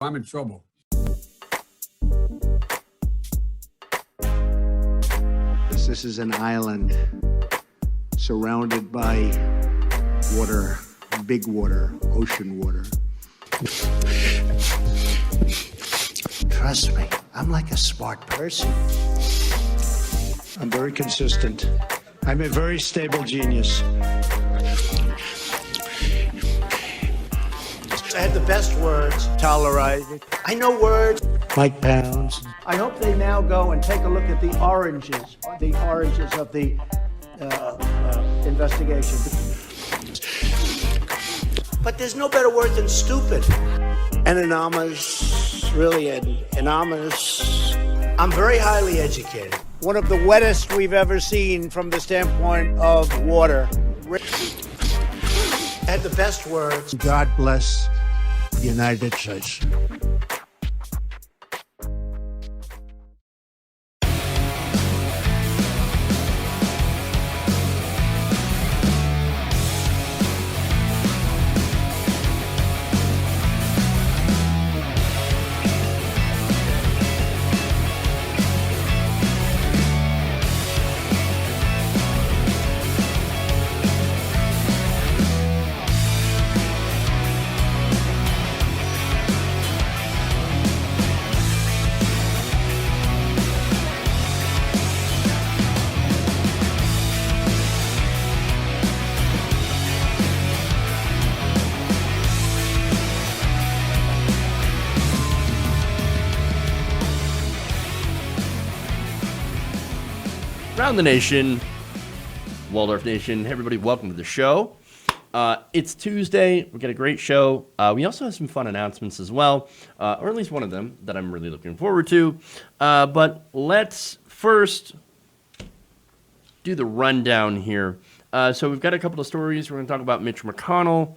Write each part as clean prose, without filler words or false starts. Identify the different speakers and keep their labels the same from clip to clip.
Speaker 1: I'm in trouble.
Speaker 2: This is an island surrounded by water, big water, ocean water. Trust me, I'm like a smart person. I'm very consistent. I'm a very stable genius. I had the best words. Tolerated. I know words. Mike Pounds. I hope they now go and take a look at the oranges of the investigation. But there's no better word than stupid. Anonymous, really anonymous. I'm very highly educated. One of the wettest we've ever seen from the standpoint of water. Had the best words. God bless the United States.
Speaker 3: Around the nation, Waldorf Nation, hey everybody, welcome to the show. It's Tuesday. We got a great show. We also have some fun announcements as well, or at least one of them that I'm really looking forward to. But let's first do the rundown here. So we've got a couple of stories. We're going to talk about Mitch McConnell,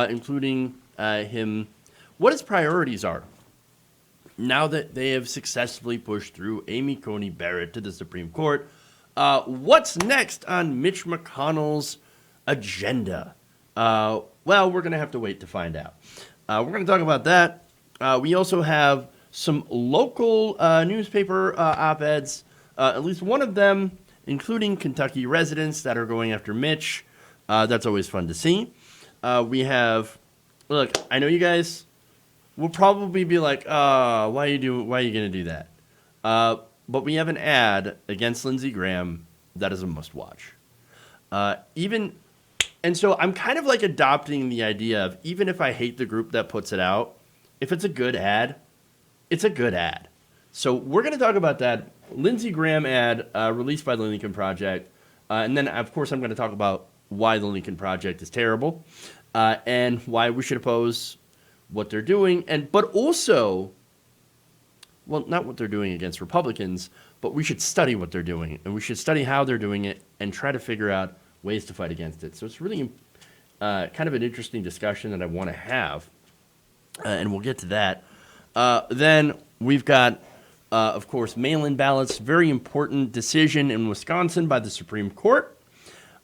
Speaker 3: including what his priorities are now that they have successfully pushed through Amy Coney Barrett to the Supreme Court. What's next on Mitch McConnell's agenda? Well, we're going to have to wait to find out. We're going to talk about that. We also have some local newspaper op-eds, at least one of them, including Kentucky residents that are going after Mitch. That's always fun to see. We have, look, I know you guys will probably be like, why are you going to do that? But we have an ad against Lindsey Graham that is a must-watch. And so I'm kind of like adopting the idea of even if I hate the group that puts it out, if it's a good ad, it's a good ad. So we're going to talk about that Lindsey Graham ad released by the Lincoln Project. And then, of course, I'm going to talk about why the Lincoln Project is terrible and why we should oppose what they're doing. But also, well, not what they're doing against Republicans, but we should study what they're doing, and we should study how they're doing it and try to figure out ways to fight against it. So it's really kind of an interesting discussion that I want to have, and we'll get to that. Then we've got, of course, mail-in ballots, very important decision in Wisconsin by the Supreme Court.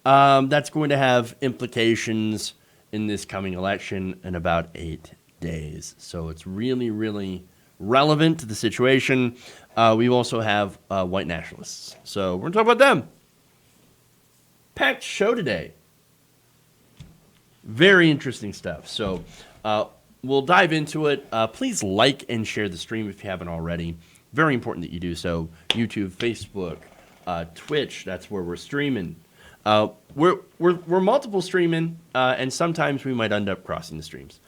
Speaker 3: That's going to have implications in this coming election in about 8 days. So it's really, really relevant to the situation. We also have white nationalists. So we're going to talk about them. Packed show today. Very interesting stuff. So we'll dive into it. Please like and share the stream if you haven't already. Very important that you do so. YouTube, Facebook, Twitch, that's where we're streaming. We're multiple streaming, and sometimes we might end up crossing the streams.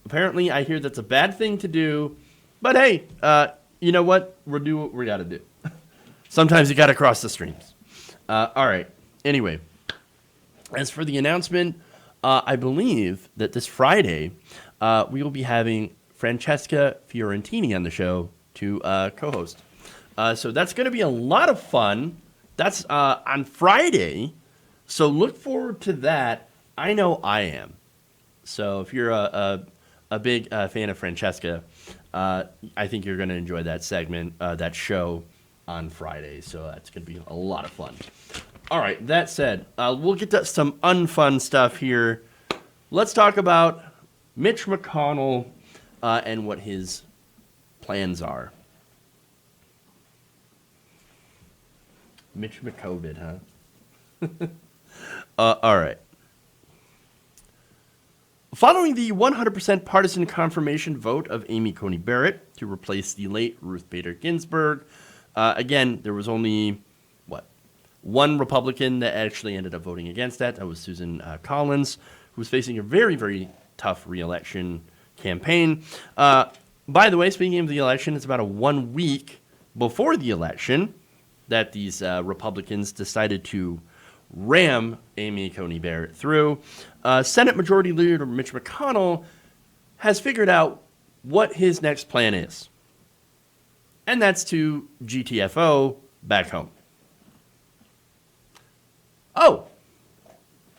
Speaker 3: Apparently, I hear that's a bad thing to do, but hey, you know what? We'll do what we got to do. Sometimes you got to cross the streams. All right. Anyway, as for the announcement, I believe that this Friday we will be having Francesca Fiorentini on the show to co-host. So that's going to be a lot of fun. That's on Friday, so look forward to that. I know I am. So if you're a big fan of Francesca, I think you're going to enjoy that segment, that show on Friday. So that's going to be a lot of fun. All right, that said, we'll get to some unfun stuff here. Let's talk about Mitch McConnell and what his plans are. Mitch McCovid, huh? All right. Following the 100% partisan confirmation vote of Amy Coney Barrett to replace the late Ruth Bader Ginsburg, again, there was only, one Republican that actually ended up voting against that. That was Susan Collins, who was facing a very, very tough re-election campaign. By the way, speaking of the election, it's about 1 week before the election that these Republicans decided to ram Amy Coney Barrett through. Senate Majority Leader Mitch McConnell has figured out what his next plan is. And that's to GTFO back home. Oh,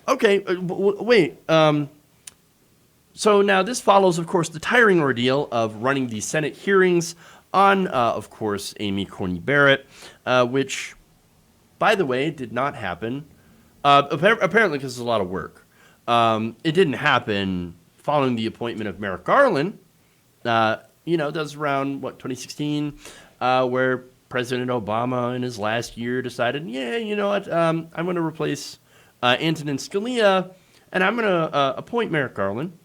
Speaker 3: okay, wait. So now this follows, of course, the tiring ordeal of running the Senate hearings on, of course, Amy Coney Barrett, which, by the way, did not happen. Apparently because it's a lot of work. It didn't happen following the appointment of Merrick Garland. That was around, 2016, where President Obama in his last year decided, you know what, I'm going to replace Antonin Scalia, and I'm going to appoint Merrick Garland,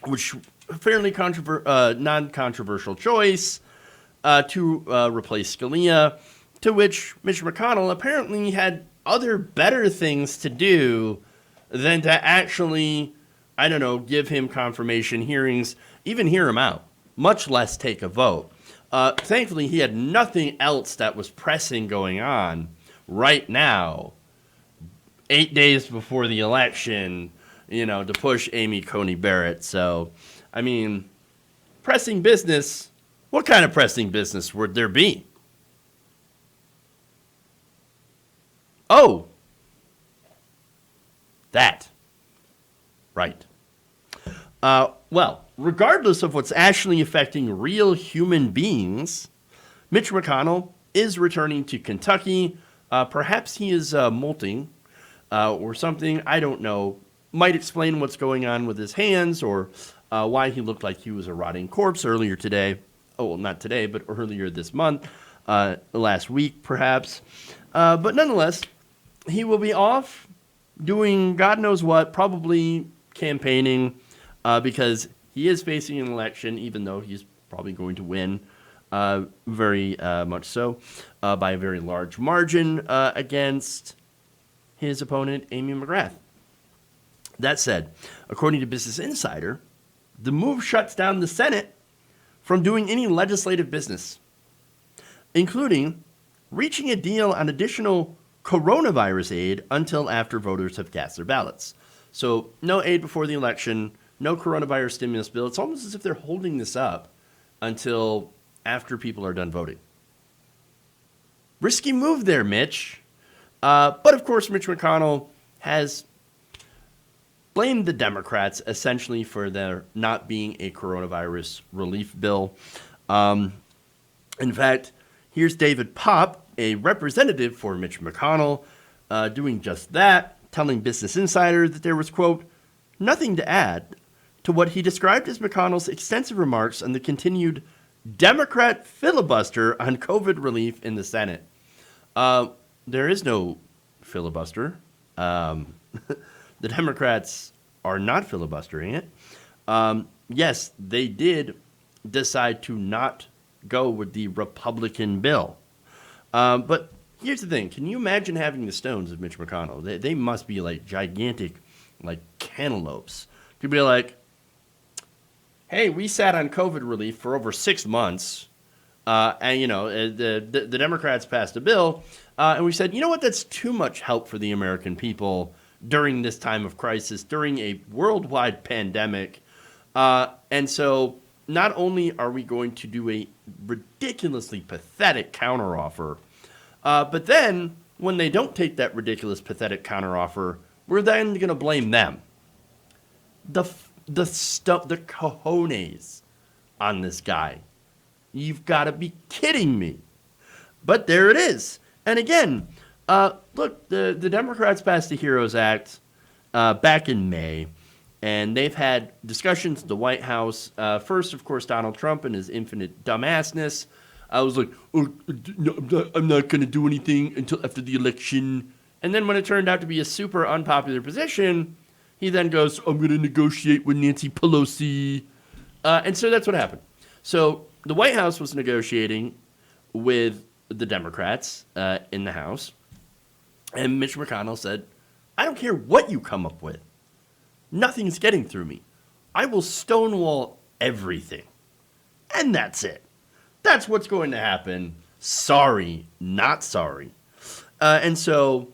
Speaker 3: which a fairly non-controversial choice to replace Scalia, to which Mitch McConnell apparently had other better things to do than to actually, give him confirmation hearings, even hear him out, much less take a vote. Thankfully, he had nothing else that was pressing going on right now, 8 days before the election, to push Amy Coney Barrett. So, pressing business, what kind of pressing business would there be? Oh, that. Right. Well, regardless of what's actually affecting real human beings, Mitch McConnell is returning to Kentucky. Perhaps he is molting or something. I don't know. Might explain what's going on with his hands or why he looked like he was a rotting corpse earlier today. Oh, well, not today, but earlier this month, last week, perhaps. But nonetheless, he will be off doing God knows what, probably campaigning, because he is facing an election, even though he's probably going to win very much so by a very large margin against his opponent, Amy McGrath. That said, according to Business Insider, the move shuts down the Senate from doing any legislative business, including reaching a deal on additional coronavirus aid until after voters have cast their ballots. So no aid before the election, no coronavirus stimulus bill. It's almost as if they're holding this up until after people are done voting. Risky move there, Mitch. But of course, Mitch McConnell has blamed the Democrats essentially for there not being a coronavirus relief bill. In fact, here's David Popp, a representative for Mitch McConnell, doing just that, telling Business Insider that there was, quote, nothing to add to what he described as McConnell's extensive remarks on the continued Democrat filibuster on COVID relief in the Senate. There is no filibuster. The Democrats are not filibustering it. Yes, they did decide to not go with the Republican bill. But here's the thing. Can you imagine having the stones of Mitch McConnell? They must be like gigantic, like cantaloupes. To be like, hey, we sat on COVID relief for over 6 months, and the Democrats passed a bill, and we said, you know what, that's too much help for the American people during this time of crisis, during a worldwide pandemic, and so not only are we going to do a ridiculously pathetic counteroffer, but then when they don't take that ridiculous, pathetic counteroffer, we're then going to blame them. The cojones on this guy. You've got to be kidding me. But there it is. And again, look, the Democrats passed the HEROES Act back in May. And they've had discussions at the White House. First, of course, Donald Trump and his infinite dumbassness. I was like, oh, no, I'm not going to do anything until after the election. And then when it turned out to be a super unpopular position, he then goes, I'm going to negotiate with Nancy Pelosi. And so that's what happened. So the White House was negotiating with the Democrats in the House. And Mitch McConnell said, I don't care what you come up with. Nothing's getting through me. I will stonewall everything. And that's it. That's what's going to happen. Sorry, not sorry. And so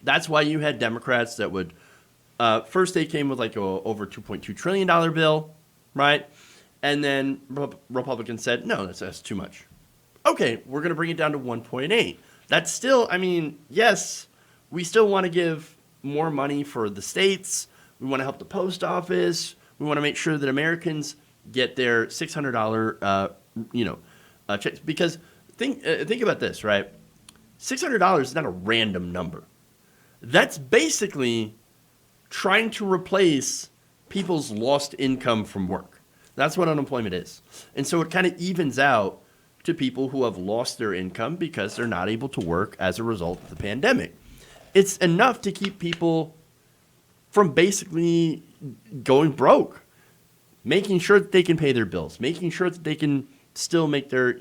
Speaker 3: that's why you had Democrats that would, first they came with like a over $2.2 trillion bill, right? And then Republicans said, no, that's too much. Okay, we're going to bring it down to 1.8. That's still, I mean, yes, we still want to give more money for the states. We want to help the post office. We want to make sure that Americans get their $600, checks. Because think about this, right? $600 is not a random number. That's basically trying to replace people's lost income from work. That's what unemployment is. And so it kind of evens out to people who have lost their income because they're not able to work as a result of the pandemic. It's enough to keep people from basically going broke, making sure that they can pay their bills, making sure that they can still make their,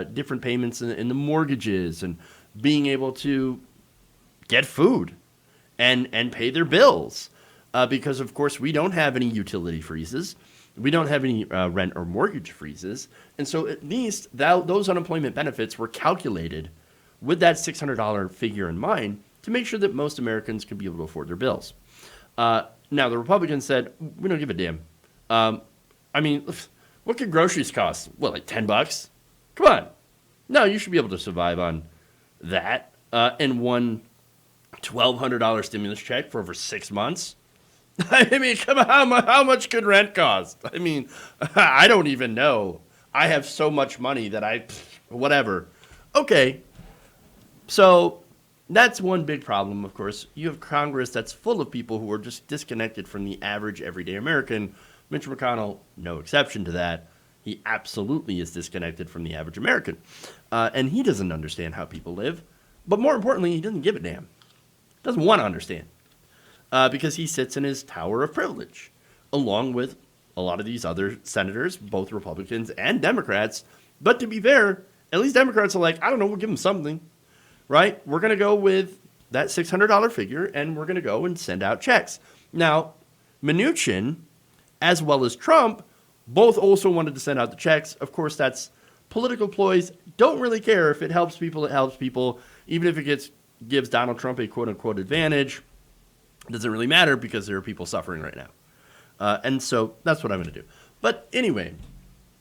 Speaker 3: different payments in the mortgages and being able to get food and pay their bills. Because, of course, we don't have any utility freezes. We don't have any rent or mortgage freezes. And so at least those unemployment benefits were calculated with that $600 figure in mind to make sure that most Americans could be able to afford their bills. Now, the Republicans said, we don't give a damn. What could groceries cost? Well, like $10? Come on. No, you should be able to survive on that. And one $1,200 stimulus check for over 6 months. I mean, come on, how much could rent cost? I mean, I don't even know. I have so much money that whatever. Okay. So that's one big problem, of course. You have Congress that's full of people who are just disconnected from the average everyday American. Mitch McConnell, no exception to that. He absolutely is disconnected from the average American. And he doesn't understand how people live. But more importantly, he doesn't give a damn. Doesn't want to understand. Because he sits in his tower of privilege, along with a lot of these other senators, both Republicans and Democrats. But to be fair, at least Democrats are like, I don't know, we'll give them something, right? We're going to go with that $600 figure, and we're going to go and send out checks. Now, Mnuchin, as well as Trump, both also wanted to send out the checks. Of course, that's political ploys. Don't really care. If it helps people, it helps people. Even if it gives Donald Trump a quote-unquote advantage, it doesn't really matter because there are people suffering right now. And so that's what I'm going to do. But anyway,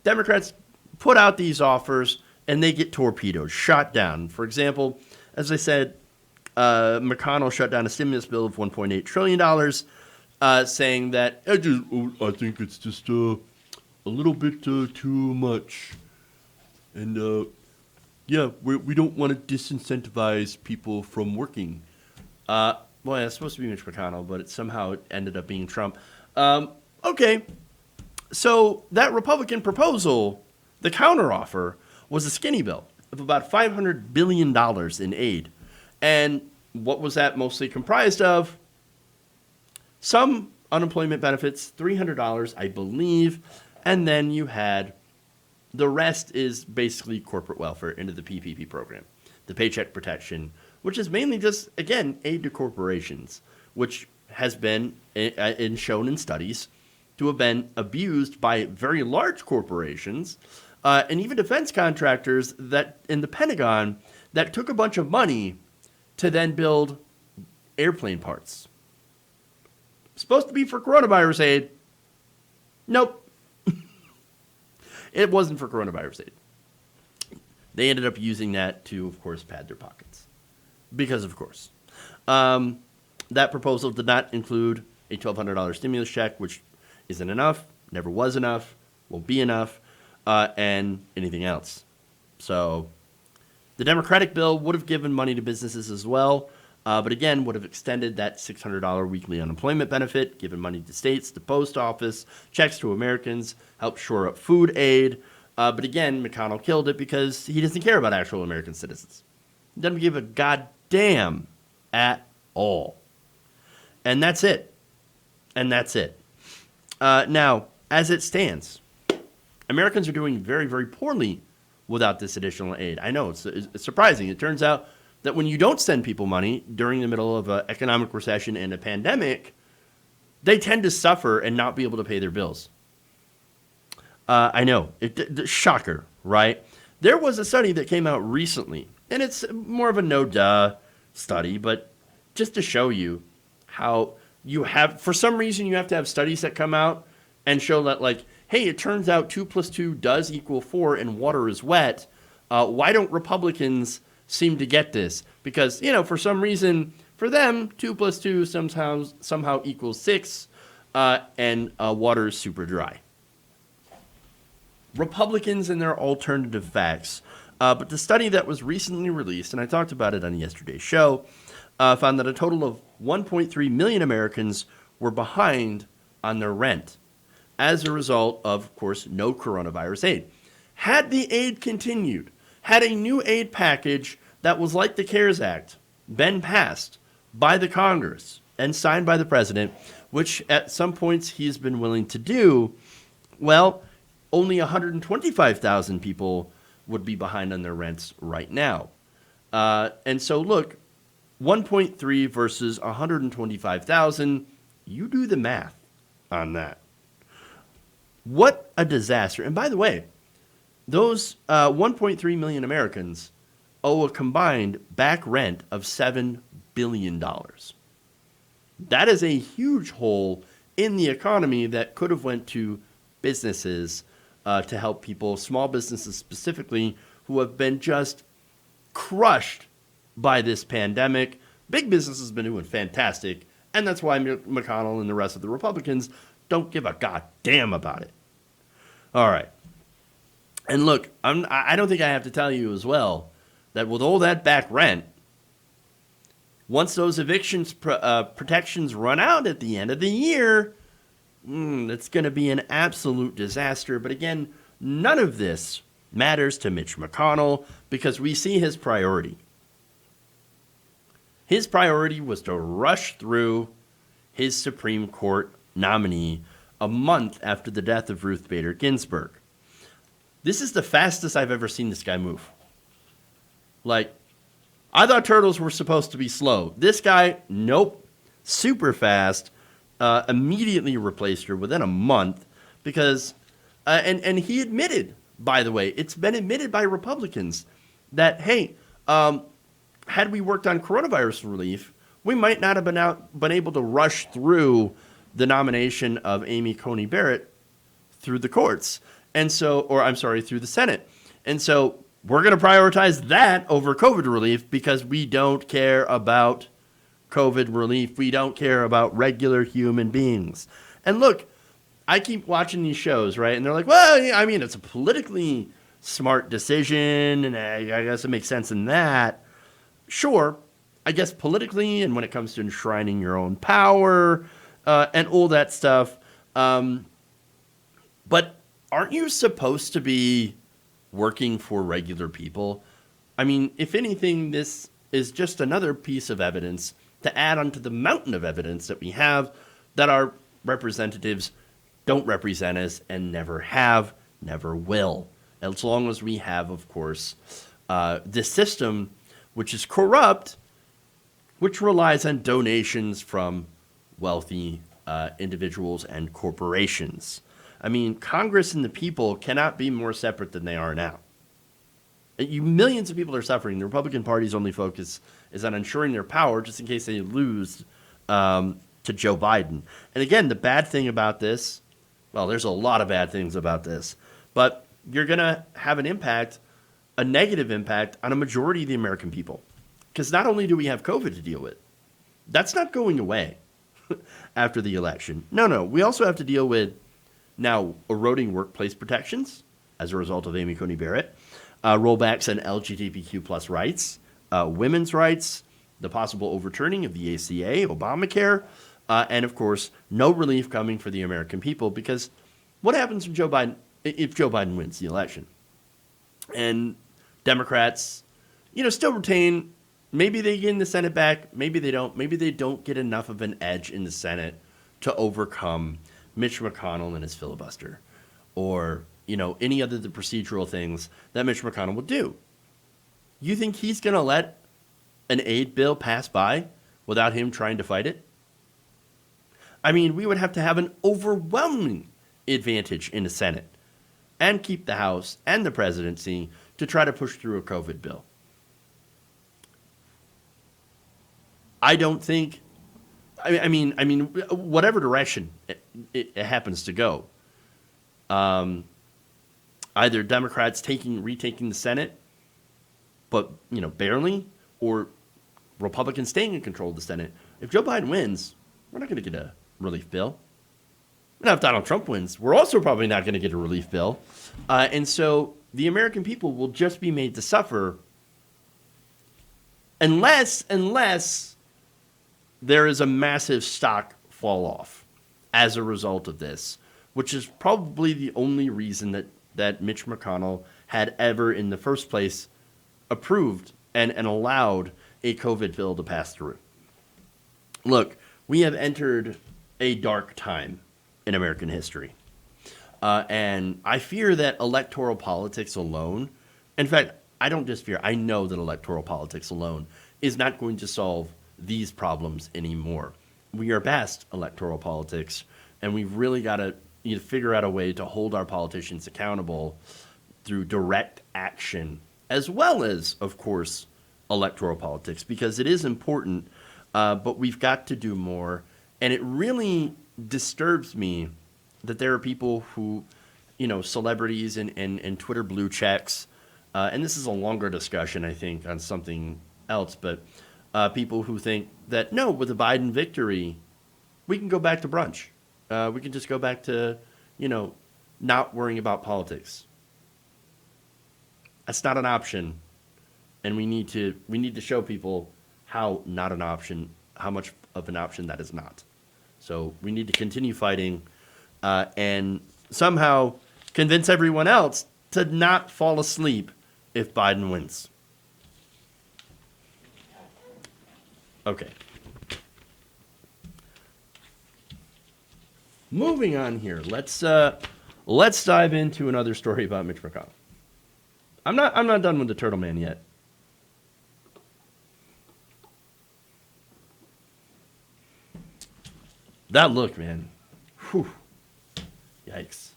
Speaker 3: Democrats put out these offers, and they get torpedoed, shot down. For example, as I said, McConnell shut down a stimulus bill of $1.8 trillion, saying that, I think it's just a little bit too much. And, we don't want to disincentivize people from working. Well, it's supposed to be Mitch McConnell, but it somehow ended up being Trump. Okay. So that Republican proposal, the counteroffer, was a skinny bill of about $500 billion in aid. And what was that mostly comprised of? Some unemployment benefits, $300, I believe. And then you had the rest is basically corporate welfare into the PPP program, the Paycheck Protection, which is mainly just, again, aid to corporations, which has been shown in studies to have been abused by very large corporations and even defense contractors that in the Pentagon that took a bunch of money to then build airplane parts. Supposed to be for coronavirus aid. Nope. It wasn't for coronavirus aid. They ended up using that to, of course, pad their pockets. Because, of course. That proposal did not include a $1,200 stimulus check, which isn't enough, never was enough, won't be enough, and anything else. So the Democratic bill would have given money to businesses as well, but again, would have extended that $600 weekly unemployment benefit, given money to states, the post office, checks to Americans, helped shore up food aid. But again, McConnell killed it because he doesn't care about actual American citizens. He doesn't give a goddamn at all. And that's it. Now, as it stands, Americans are doing very, very poorly without this additional aid. I know, it's surprising. It turns out that when you don't send people money during the middle of an economic recession and a pandemic, they tend to suffer and not be able to pay their bills. I know, shocker, right? There was a study that came out recently, and it's more of a no-duh study, but just to show you how you have, for some reason, you have to have studies that come out and show that, like, hey, it turns out 2 + 2 does equal 4 and water is wet. Why don't Republicans seem to get this? Because, for some reason, for them, 2 + 2 somehow equals 6, and water is super dry. Republicans and their alternative facts. But the study that was recently released, and I talked about it on yesterday's show, found that a total of 1.3 million Americans were behind on their rent as a result of course, no coronavirus aid. Had the aid continued, had a new aid package that was like the CARES Act been passed by the Congress and signed by the president, which at some points he's been willing to do, well, only 125,000 people would be behind on their rents right now. And so look, 1.3 versus 125,000, you do the math on that. What a disaster. And by the way, those 1.3 million Americans owe a combined back rent of $7 billion. That is a huge hole in the economy that could have went to businesses to help people, small businesses specifically, who have been just crushed by this pandemic. Big business has been doing fantastic, and that's why McConnell and the rest of the Republicans don't give a goddamn about it. All right. And look, I don't think I have to tell you as well that with all that back rent, once those evictions protections run out at the end of the year, it's going to be an absolute disaster. But again, none of this matters to Mitch McConnell because we see his priority. His priority was to rush through his Supreme Court nominee a month after the death of Ruth Bader Ginsburg. This is the fastest I've ever seen this guy move. Like, I thought turtles were supposed to be slow. This guy, nope, super fast. Immediately replaced her within a month because, and he admitted, by the way, it's been admitted by Republicans that, hey, had we worked on coronavirus relief, we might not have been able to rush through the nomination of Amy Coney Barrett through the courts. And so, through the Senate. And so we're going to prioritize that over COVID relief because we don't care about COVID relief. We don't care about regular human beings. And look, I keep watching these shows, right? And they're like, well, I mean, it's a politically smart decision, and I guess it makes sense in that. Sure, I guess politically, and when it comes to enshrining your own power and all that stuff. But aren't you supposed to be working for regular people? I mean, if anything, this is just another piece of evidence to add onto the mountain of evidence that we have that our representatives don't represent us and never have, never will. As long as we have, of course, this system which is corrupt, which relies on donations from wealthy individuals and corporations. I mean, Congress and the people cannot be more separate than they are now. Millions of people are suffering. The Republican Party's only focus is on ensuring their power just in case they lose to Joe Biden. And again, the bad thing about this, well, there's a lot of bad things about this, but you're going to have an impact, a negative impact on a majority of the American people. Because not only do we have COVID to deal with, that's not going away after the election. No, we also have to deal with now eroding workplace protections as a result of Amy Coney Barrett, rollbacks on LGBTQ plus rights, women's rights, the possible overturning of the ACA, Obamacare, and of course, no relief coming for the American people, because what happens if Joe Biden wins the election? And Democrats, still retain, maybe they get in the Senate back, maybe they don't. Maybe they don't get enough of an edge in the Senate to overcome Mitch McConnell and his filibuster, or, any other the procedural things that Mitch McConnell would do. You think he's going to let an aid bill pass by without him trying to fight it? I mean, we would have to have an overwhelming advantage in the Senate and keep the House and the presidency to try to push through a COVID bill. I don't think, I mean, whatever direction it happens to go, either Democrats retaking the Senate, but, barely, or Republicans staying in control of the Senate. If Joe Biden wins, we're not going to get a relief bill. Now, if Donald Trump wins, we're also probably not going to get a relief bill. And so the American people will just be made to suffer unless there is a massive stock fall off as a result of this, which is probably the only reason that Mitch McConnell had ever in the first place approved and allowed a COVID bill to pass through. Look, we have entered a dark time in American history. And I fear that electoral politics alone, in fact, I don't just fear, I know that electoral politics alone is not going to solve these problems anymore. We are past electoral politics, and we've really got to figure out a way to hold our politicians accountable through direct action, as well as, of course, electoral politics, because it is important, but we've got to do more. And it really disturbs me that there are people who, celebrities and Twitter blue checks, and this is a longer discussion, I think, on something else, but people who think that, no, with a Biden victory, we can go back to brunch. We can just go back to, not worrying about politics. That's not an option. And we need to show people how not an option, how much of an option that is not. So we need to continue fighting and somehow convince everyone else to not fall asleep if Biden wins. Okay. Moving on here, let's dive into another story about Mitch McConnell. I'm not done with the Turtle Man yet. That look, man. Whew. Yikes.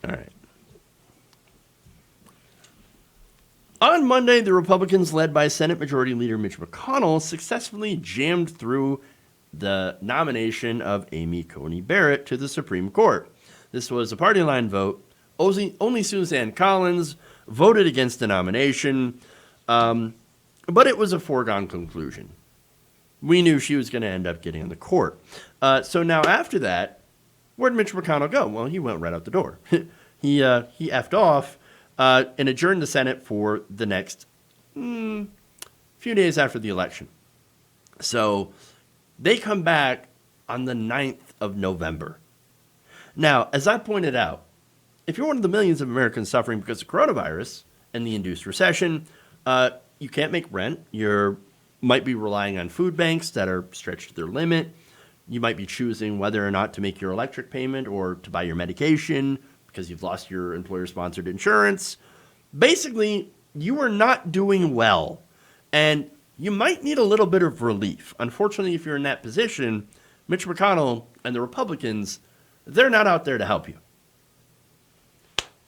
Speaker 3: All right. On Monday, the Republicans, led by Senate Majority Leader Mitch McConnell, successfully jammed through the nomination of Amy Coney Barrett to the Supreme Court. This was a party line vote. Only Suzanne Collins voted against the nomination, but it was a foregone conclusion. We knew she was going to end up getting on the court. So now after that, where'd Mitch McConnell go? Well, he went right out the door. he effed off and adjourned the Senate for the next few days after the election. So they come back on the 9th of November. Now, as I pointed out, if you're one of the millions of Americans suffering because of coronavirus and the induced recession, you can't make rent. You might be relying on food banks that are stretched to their limit. You might be choosing whether or not to make your electric payment or to buy your medication because you've lost your employer-sponsored insurance. Basically, you are not doing well, and you might need a little bit of relief. Unfortunately, if you're in that position, Mitch McConnell and the Republicans, they're not out there to help you.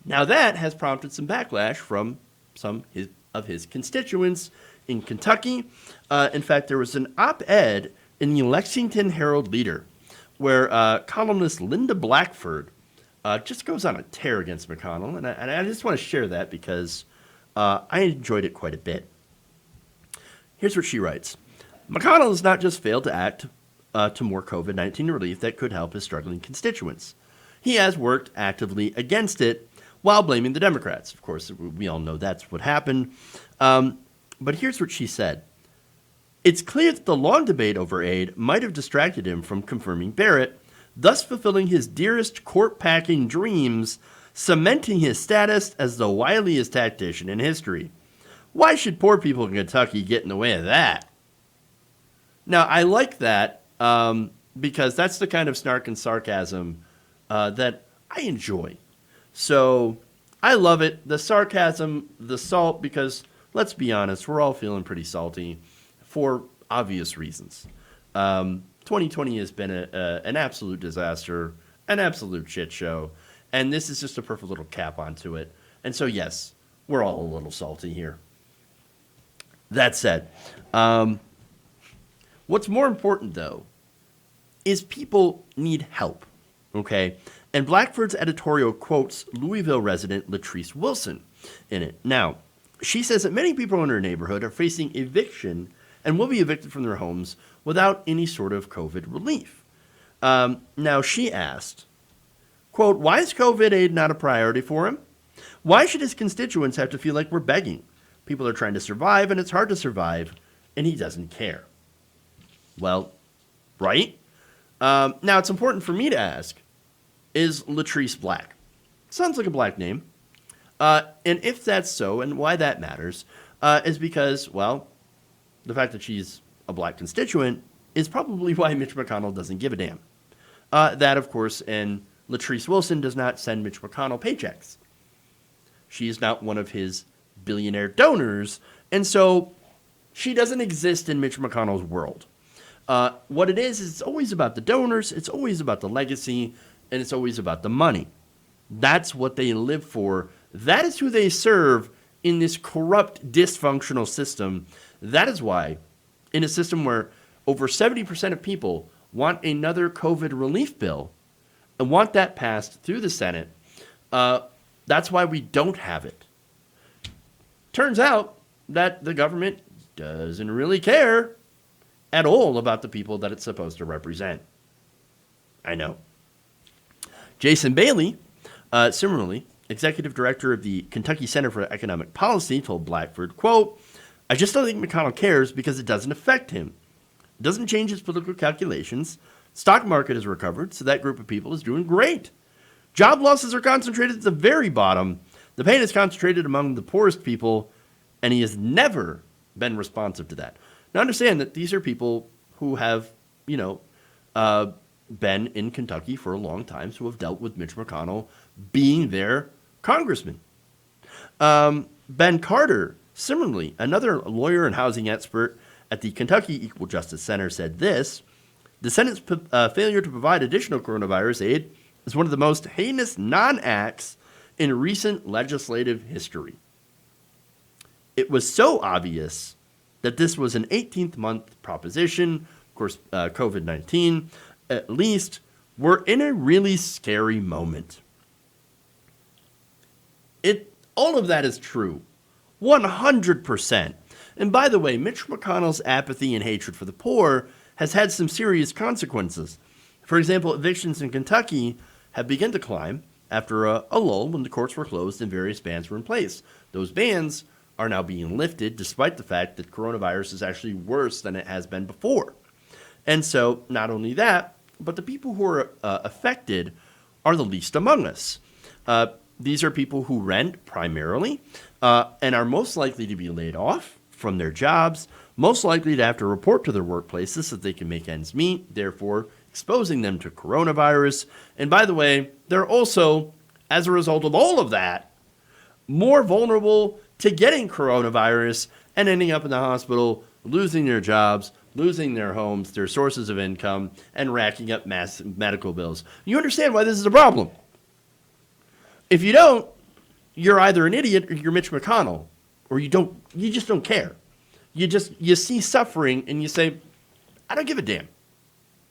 Speaker 3: Now, that has prompted some backlash from some of his constituents in Kentucky. In fact, there was an op-ed in the Lexington Herald-Leader where columnist Linda Blackford just goes on a tear against McConnell. And I just want to share that because I enjoyed it quite a bit. Here's what she writes. McConnell has not just failed to act to more COVID-19 relief that could help his struggling constituents. He has worked actively against it while blaming the Democrats. Of course, we all know that's what happened. But here's what she said. It's clear that the long debate over aid might have distracted him from confirming Barrett, thus fulfilling his dearest court-packing dreams, cementing his status as the wiliest tactician in history. Why should poor people in Kentucky get in the way of that? Now, I like that because that's the kind of snark and sarcasm that I enjoy. So I love it. The sarcasm, the salt, because let's be honest, we're all feeling pretty salty for obvious reasons. 2020 has been an absolute disaster, an absolute shit show, and this is just a perfect little cap onto it. And so, yes, we're all a little salty here. That said, what's more important, though, is people need help, okay? And Blackford's editorial quotes Louisville resident Latrice Wilson in it. Now, she says that many people in her neighborhood are facing eviction and will be evicted from their homes without any sort of COVID relief. Now, she asked, quote, why is COVID aid not a priority for him? Why should his constituents have to feel like we're begging? People are trying to survive, and it's hard to survive, and he doesn't care. Well, right? Now, it's important for me to ask, is Latrice black? Sounds like a black name. And if that's so, and why that matters, is because, well, the fact that she's a black constituent is probably why Mitch McConnell doesn't give a damn. That, of course, and Latrice Wilson does not send Mitch McConnell paychecks. She is not one of his billionaire donors, and so she doesn't exist in Mitch McConnell's world. What it is it's always about the donors, it's always about the legacy, and it's always about the money. That's what they live for. That is who they serve in this corrupt, dysfunctional system. That is why, in a system where over 70% of people want another COVID relief bill and want that passed through the Senate, that's why we don't have it. Turns out that the government doesn't really care at all about the people that it's supposed to represent. I know. Jason Bailey, similarly, executive director of the Kentucky Center for Economic Policy, told Blackford, quote, I just don't think McConnell cares because it doesn't affect him. It doesn't change his political calculations. Stock market has recovered, so that group of people is doing great. Job losses are concentrated at the very bottom. The pain is concentrated among the poorest people, and he has never been responsive to that. Now understand that these are people who have, been in Kentucky for a long time, so have dealt with Mitch McConnell being their congressman. Ben Carter, similarly, another lawyer and housing expert at the Kentucky Equal Justice Center, said this: the Senate's failure to provide additional coronavirus aid is one of the most heinous non-acts in recent legislative history. It was so obvious that this was an 18th-month proposition. Of course, COVID-19, at least, we're in a really scary moment. All of that is true, 100%. And by the way, Mitch McConnell's apathy and hatred for the poor has had some serious consequences. For example, evictions in Kentucky have begun to climb after a lull when the courts were closed and various bans were in place. Those bans are now being lifted despite the fact that coronavirus is actually worse than it has been before. And so not only that, but the people who are affected are the least among us. These are people who rent primarily and are most likely to be laid off from their jobs, most likely to have to report to their workplaces so that they can make ends meet, therefore exposing them to coronavirus. And by the way, they're also, as a result of all of that, more vulnerable to getting coronavirus and ending up in the hospital, losing their jobs, losing their homes, their sources of income, and racking up massive medical bills. You understand why this is a problem. If you don't, you're either an idiot or you're Mitch McConnell, or you just don't care. You see suffering and you say, I don't give a damn,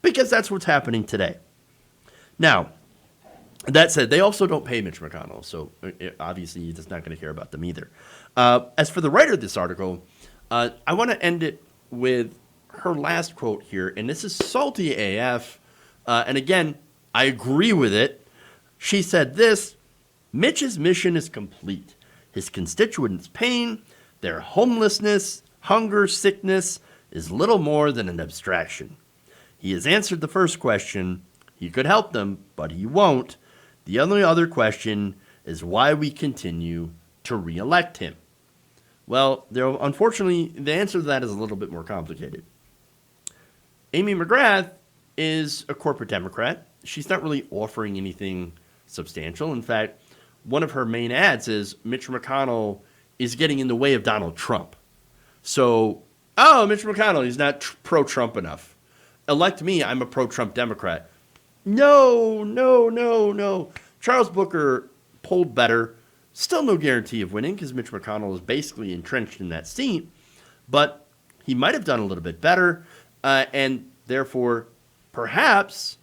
Speaker 3: because that's what's happening today. Now, that said, they also don't pay Mitch McConnell, so obviously he's not going to care about them either. As for the writer of this article, I want to end it with her last quote here, and this is salty AF, and again, I agree with it. She said this: Mitch's mission is complete. His constituents' pain, their homelessness, hunger, sickness, is little more than an abstraction. He has answered the first question. He could help them, but he won't. The only other question is why we continue to re-elect him. Well, unfortunately, the answer to that is a little bit more complicated. Amy McGrath is a corporate Democrat. She's not really offering anything substantial. In fact, one of her main ads is Mitch McConnell is getting in the way of Donald Trump. So, Mitch McConnell, he's not pro-Trump enough. Elect me, I'm a pro-Trump Democrat. No. Charles Booker polled better. Still no guarantee of winning because Mitch McConnell is basically entrenched in that seat. But he might have done a little bit better. And therefore, perhaps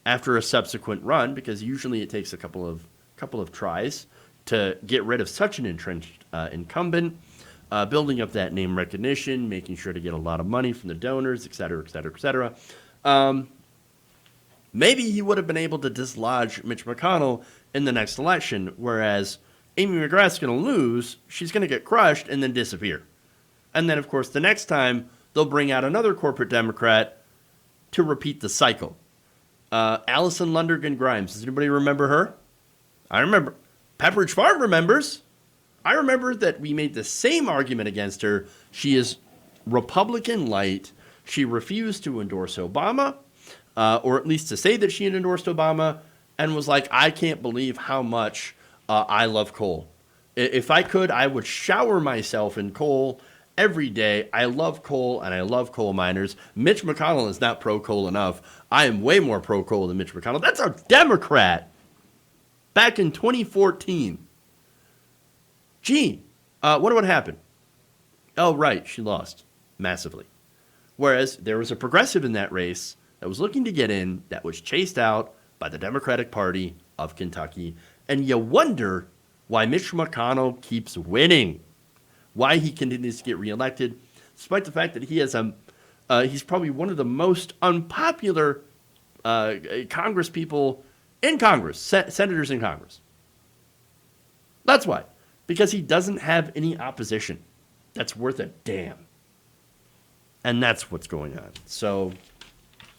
Speaker 3: after a subsequent run, because usually it takes a couple of tries to get rid of such an entrenched incumbent, building up that name recognition, making sure to get a lot of money from the donors, et cetera, et cetera, et cetera. Maybe he would have been able to dislodge Mitch McConnell in the next election, whereas Amy McGrath's going to lose, she's going to get crushed and then disappear. And then, of course, the next time, they'll bring out another corporate Democrat to repeat the cycle. Allison Lundergan Grimes. Does anybody remember her? I remember. Pepperidge Farm remembers. I remember that we made the same argument against her. She is Republican light. She refused to endorse Obama, or at least to say that she had endorsed Obama, and was like, I can't believe how much I love coal. If I could, I would shower myself in coal every day. I love coal, and I love coal miners. Mitch McConnell is not pro-coal enough. I am way more pro-coal than Mitch McConnell. That's a Democrat back in 2014. What would happen? Oh, right, she lost massively. Whereas there was a progressive in that race that was looking to get in, that was chased out by the Democratic Party of Kentucky. And you wonder why Mitch McConnell keeps winning, why he continues to get reelected, despite the fact that he has he's probably one of the most unpopular Congress people in Congress, senators in Congress. That's why. Because he doesn't have any opposition that's worth a damn. And that's what's going on. So,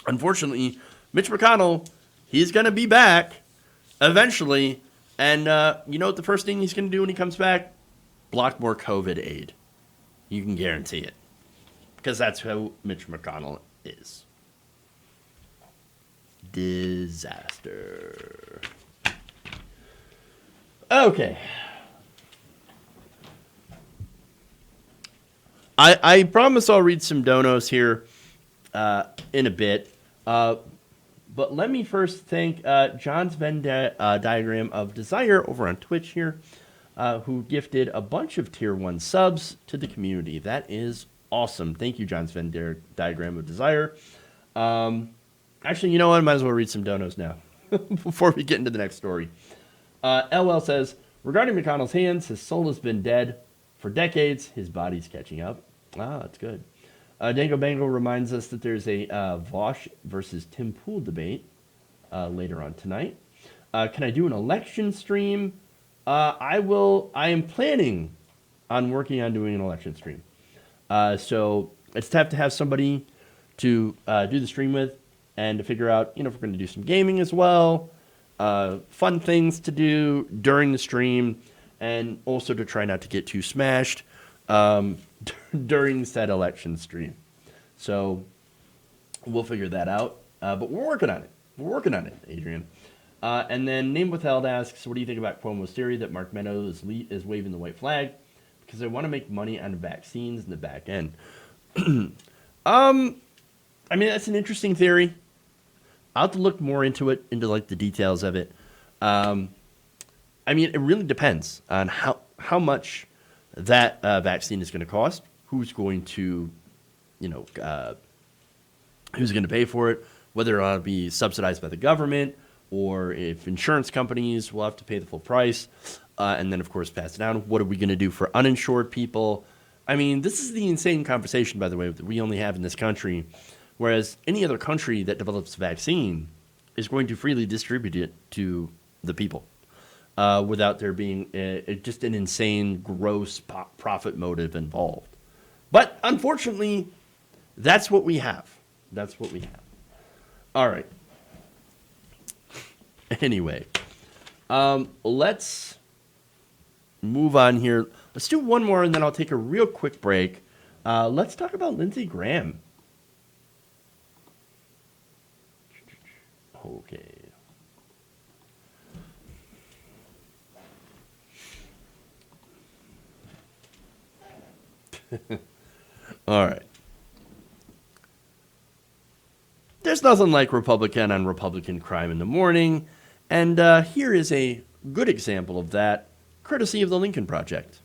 Speaker 3: unfortunately, Mitch McConnell, he's going to be back eventually. And you know what the first thing he's going to do when he comes back? Block more COVID aid. You can guarantee it. Because that's who Mitch McConnell is. Disaster. Okay. I promise I'll read some donos here in a bit. But let me first thank John's Venn diagram of Desire over on Twitch here, who gifted a bunch of Tier 1 subs to the community. That is awesome. Thank you, John's Venn diagram of Desire. Actually, you know what? I might as well read some donos now before we get into the next story. LL says, regarding McConnell's hands, his soul has been dead for decades. His body's catching up. Ah, that's good. Dango Bango reminds us that there's a Vosh versus Tim Pool debate later on tonight. Can I do an election stream? I am planning on working on doing an election stream. So it's tough to have somebody to do the stream with and to figure out, if we're going to do some gaming as well, fun things to do during the stream, and also to try not to get too smashed during said election stream. So we'll figure that out. But we're working on it. We're working on it, Adrian. And then Name Withheld asks, what do you think about Cuomo's theory that Mark Meadows is waving the white flag because they want to make money on the vaccines in the back end? I mean, that's an interesting theory. I'll have to look more into it, into like the details of it. I mean, it really depends on how much that vaccine is going to cost, who's going to, who's going to pay for it, whether it'll be subsidized by the government or if insurance companies will have to pay the full price, and then, of course, pass it down. What are we going to do for uninsured people? I mean, this is the insane conversation, by the way, that we only have in this country, whereas any other country that develops a vaccine is going to freely distribute it to the people. Without there being just an insane, gross profit motive involved. But unfortunately, That's what we have. That's what we have. All right. Anyway, let's move on here. Let's do one more, and then I'll take a real quick break. Let's talk about Lindsey Graham. Okay. All right. There's nothing like Republican on Republican crime in the morning, and here is a good example of that, courtesy of the Lincoln Project.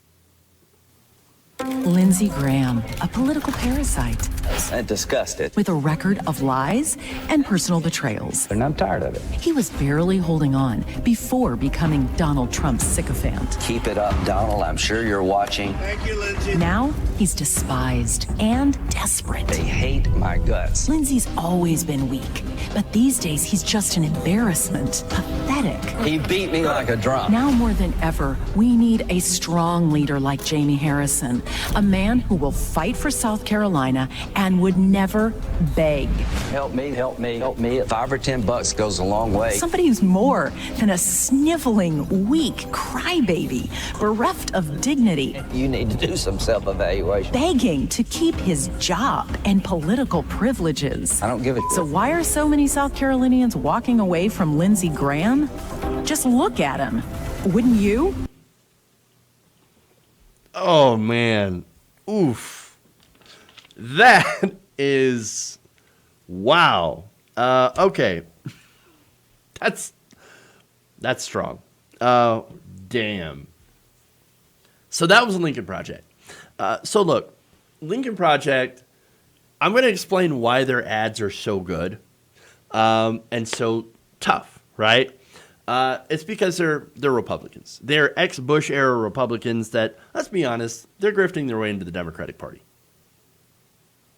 Speaker 1: Lindsey Graham, a political parasite
Speaker 4: I'm disgusted.
Speaker 1: with a record of lies and personal betrayals.
Speaker 4: And I'm tired of it.
Speaker 1: He was barely holding on before becoming Donald Trump's sycophant.
Speaker 4: Keep it up, Donald. I'm sure you're watching.
Speaker 2: Thank you, Lindsey.
Speaker 1: Now he's despised and desperate.
Speaker 4: They hate my guts.
Speaker 1: Lindsey's always been weak, but these days he's just an embarrassment, pathetic.
Speaker 4: He beat me like a drum.
Speaker 1: Now more than ever, we need a strong leader like Jamie Harrison, a man who will fight for South Carolina and would never beg.
Speaker 4: Help me, help me, help me. $5 or $10 goes a long way.
Speaker 1: Somebody who's more than a sniveling, weak crybaby, bereft of dignity,
Speaker 4: You need to do some self-evaluation.
Speaker 1: begging to keep his job and political privileges.
Speaker 4: I don't give a
Speaker 1: So why are so many South Carolinians walking away from Lindsey Graham? Just look at him. Wouldn't you?
Speaker 3: Oh, man. Oof. That is... Wow. Okay. That's strong. Damn. So that was the Lincoln Project. So look, Lincoln Project, I'm going to explain why their ads are so good and so tough, right? It's because they're Republicans. They're ex-Bush era Republicans that, let's be honest, they're grifting their way into the Democratic Party.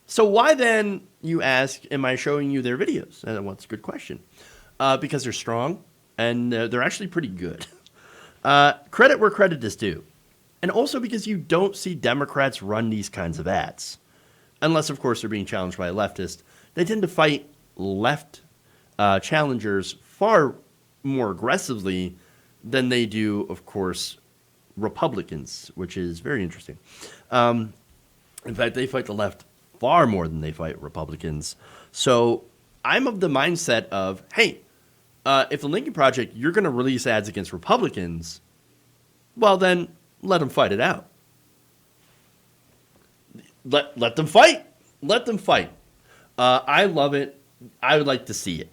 Speaker 3: So why then, you ask, am I showing you their videos? And well, that's a good question. Because they're strong and they're actually pretty good. Credit where credit is due. And also because you don't see Democrats run these kinds of ads. Unless, of course, they're being challenged by a leftist. They tend to fight left challengers far more aggressively than they do, of course, Republicans, which is very interesting. In fact, they fight the left far more than they fight Republicans. So I'm of the mindset of, hey, if the Lincoln Project, you're going to release ads against Republicans, well, then let them fight it out. Let them fight. Let them fight. I love it. I would like to see it.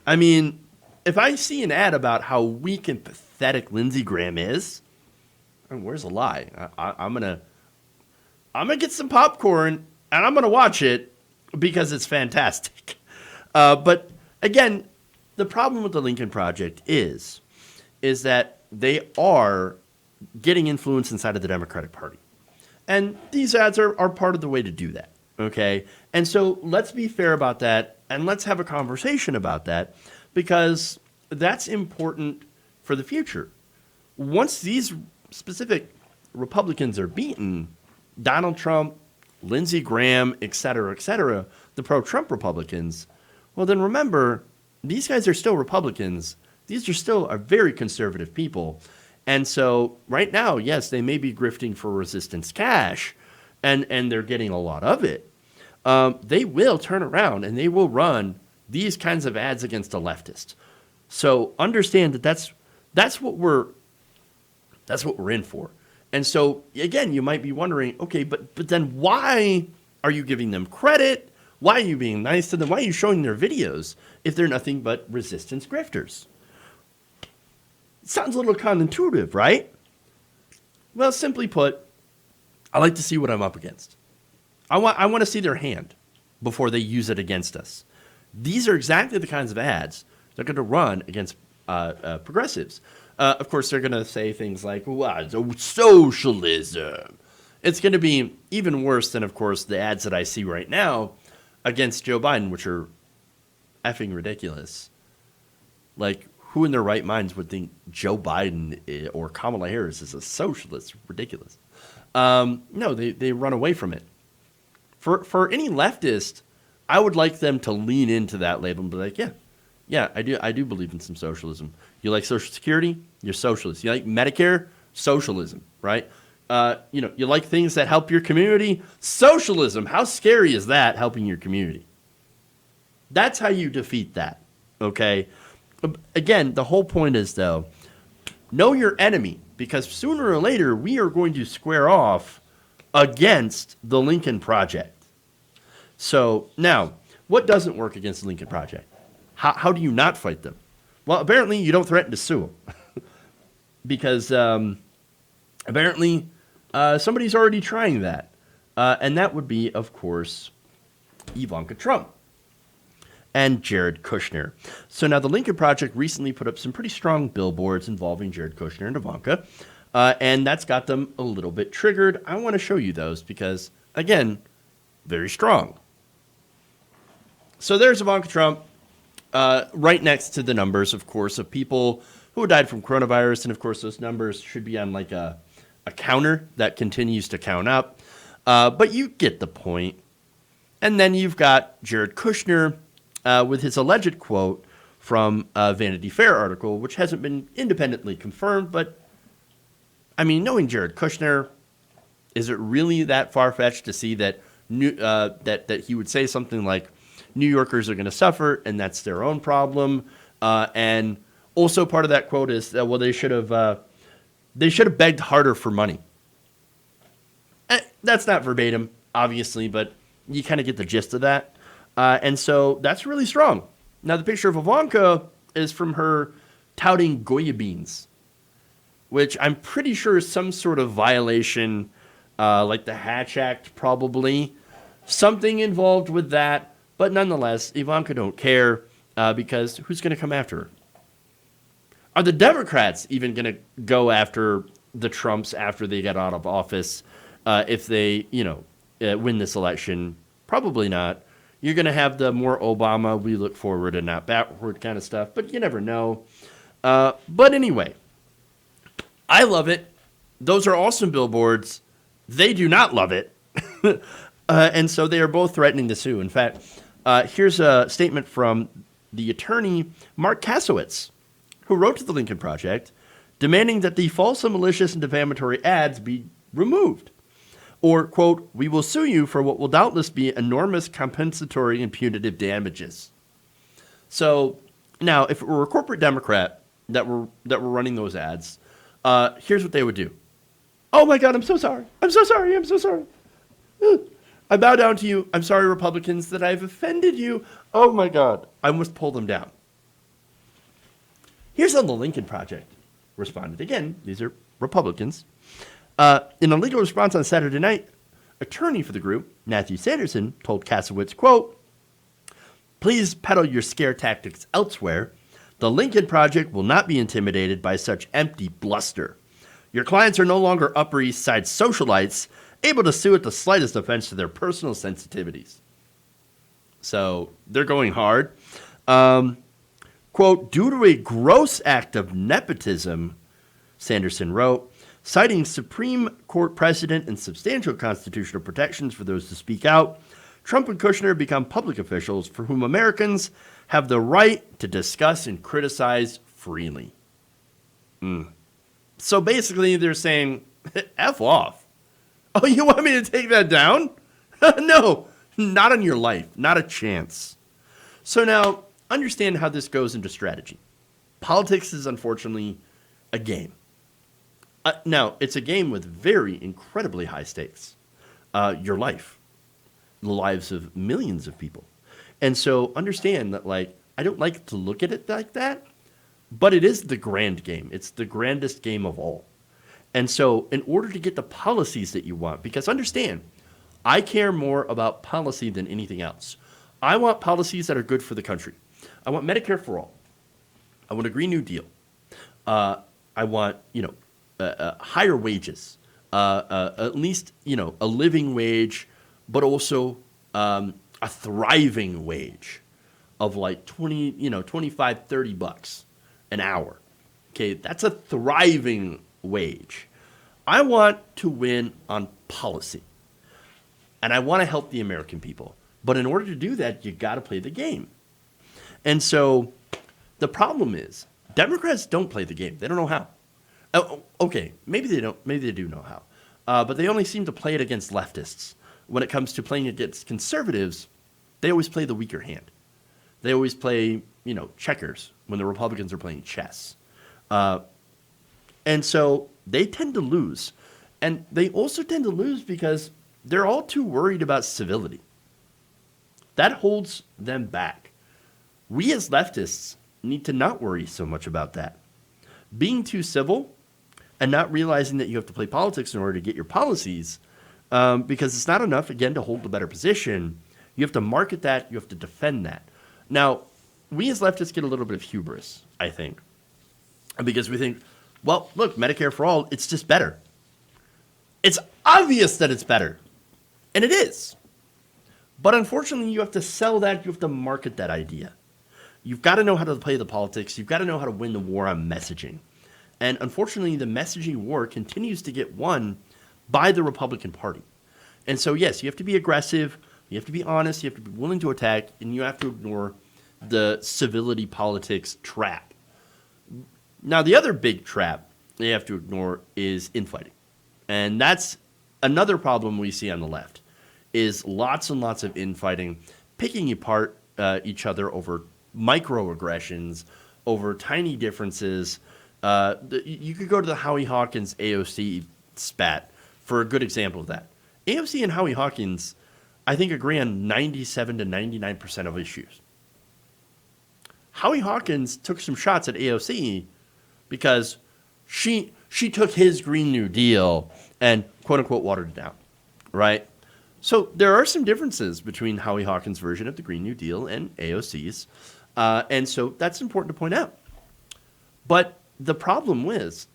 Speaker 3: I mean, if I see an ad about how weak and pathetic Lindsey Graham is, I mean, where's the lie? I'm gonna get some popcorn and I'm gonna watch it because it's fantastic. But again, the problem with the Lincoln Project is that they are getting influence inside of the Democratic Party, and these ads are part of the way to do that. Okay, and so let's be fair about that, and let's have a conversation about that, because that's important for the future. Once these specific Republicans are beaten, Donald Trump, Lindsey Graham, et cetera, the pro-Trump Republicans, well, then remember, these guys are still Republicans. These are still a very conservative people. And so right now, yes, they may be grifting for resistance cash, and they're getting a lot of it. They will turn around and they will run these kinds of ads against a leftist. So understand that that's what we're in for. And so again, you might be wondering, okay, but then why are you giving them credit? Why are you being nice to them? Why are you showing their videos if they're nothing but resistance grifters? It sounds a little counterintuitive, right? Well, simply put, I like to see what I'm up against. I want to see their hand before they use it against us. These are exactly the kinds of ads they're going to run against progressives. Of course, they're going to say things like, wow, socialism. It's going to be even worse than, of course, the ads that I see right now against Joe Biden, which are effing ridiculous. Like, who in their right minds would think Joe Biden or Kamala Harris is a socialist? Ridiculous. No, they run away from it. For any leftist, I would like them to lean into that label and be like, yeah, I do believe in some socialism. You like Social Security? You're socialist. You like Medicare? Socialism, right? You like things that help your community? Socialism. How scary is that, helping your community? That's how you defeat that, okay? Again, the whole point is, though, know your enemy, because sooner or later we are going to square off against the Lincoln Project. So now, what doesn't work against the Lincoln Project? How do you not fight them? Well, apparently you don't threaten to sue them. Because apparently somebody's already trying that. And that would be, of course, Ivanka Trump and Jared Kushner. So now the Lincoln Project recently put up some pretty strong billboards involving Jared Kushner and Ivanka. And that's got them a little bit triggered. I want to show you those because, again, very strong. So there's Ivanka Trump right next to the numbers, of course, of people who died from coronavirus. And, of course, those numbers should be on like a counter that continues to count up. But you get the point. And then you've got Jared Kushner with his alleged quote from a Vanity Fair article, which hasn't been independently confirmed. But, I mean, knowing Jared Kushner, is it really that far-fetched to see that that he would say something like, New Yorkers are going to suffer, and that's their own problem. And also part of that quote is that, well, they should have begged harder for money. That's not verbatim, obviously, but you kind of get the gist of that. And so that's really strong. Now, the picture of Ivanka is from her touting Goya beans, which I'm pretty sure is some sort of violation, like the Hatch Act, probably. Something involved with that. But nonetheless, Ivanka don't care because who's going to come after her? Are the Democrats even going to go after the Trumps after they get out of office if they, win this election? Probably not. You're going to have the more Obama, we look forward and not backward kind of stuff, but you never know. But anyway, I love it. Those are awesome billboards. They do not love it. And so they are both threatening to sue. In fact, here's a statement from the attorney, Mark Kasowitz, who wrote to the Lincoln Project, demanding that the false and malicious and defamatory ads be removed. Or, quote, we will sue you for what will doubtless be enormous compensatory and punitive damages. So now, if it were a corporate Democrat that were running those ads, here's what they would do. Oh, my God, I'm so sorry. I'm so sorry. I'm so sorry. I bow down to you. I'm sorry, Republicans, that I've offended you. Oh, my God. I must pull them down. Here's how the Lincoln Project responded. Again, these are Republicans. In a legal response on Saturday night, attorney for the group, Matthew Sanderson, told Kasowitz, quote, please peddle your scare tactics elsewhere. The Lincoln Project will not be intimidated by such empty bluster. Your clients are no longer Upper East Side socialites able to sue at the slightest offense to their personal sensitivities. So they're going hard. Quote, due to a gross act of nepotism, Sanderson wrote, citing Supreme Court precedent and substantial constitutional protections for those to speak out, Trump and Kushner have become public officials for whom Americans have the right to discuss and criticize freely. So basically they're saying, F off. Oh, you want me to take that down? No, not on your life. Not a chance. So now, understand how this goes into strategy. Politics is unfortunately a game. Now, it's a game with very incredibly high stakes. Your life. The lives of millions of people. And so understand that, I don't like to look at it like that, but it is the grand game. It's the grandest game of all. And so in order to get the policies that you want, because understand, I care more about policy than anything else. I want policies that are good for the country. I want Medicare for all. I want a Green New Deal. I want, higher wages, at least, a living wage, but also a thriving wage of like 25, 30 bucks an hour. Okay, that's a thriving wage. I want to win on policy. and I want to help the American people. But in order to do that, you got to play the game. And so the problem is Democrats don't play the game. They don't know how. Oh, okay, maybe they don't. Maybe they do know how. But they only seem to play it against leftists. When it comes to playing against conservatives, they always play the weaker hand. They always play, checkers when the Republicans are playing chess. And so they tend to lose. And they also tend to lose because they're all too worried about civility. That holds them back. We as leftists need to not worry so much about that. Being too civil and not realizing that you have to play politics in order to get your policies, because it's not enough, again, to hold the better position. You have to market that. You have to defend that. Now, we as leftists get a little bit of hubris, I think, because we think, well, look, Medicare for all, it's just better. It's obvious that it's better, and it is. But unfortunately, you have to sell that. You have to market that idea. You've got to know how to play the politics. You've got to know how to win the war on messaging. And unfortunately, the messaging war continues to get won by the Republican Party. And so, yes, you have to be aggressive. You have to be honest. You have to be willing to attack. And you have to ignore the civility politics trap. Now, the other big trap you have to ignore is infighting. And that's another problem we see on the left, is lots and lots of infighting, picking apart each other over microaggressions, over tiny differences. You could go to the Howie Hawkins AOC spat for a good example of that. AOC and Howie Hawkins, I think, agree on 97 to 99% of issues. Howie Hawkins took some shots at AOC because she took his Green New Deal and, quote unquote, watered it down, right? So there are some differences between Howie Hawkins' version of the Green New Deal and AOC's. And so that's important to point out. But the problem is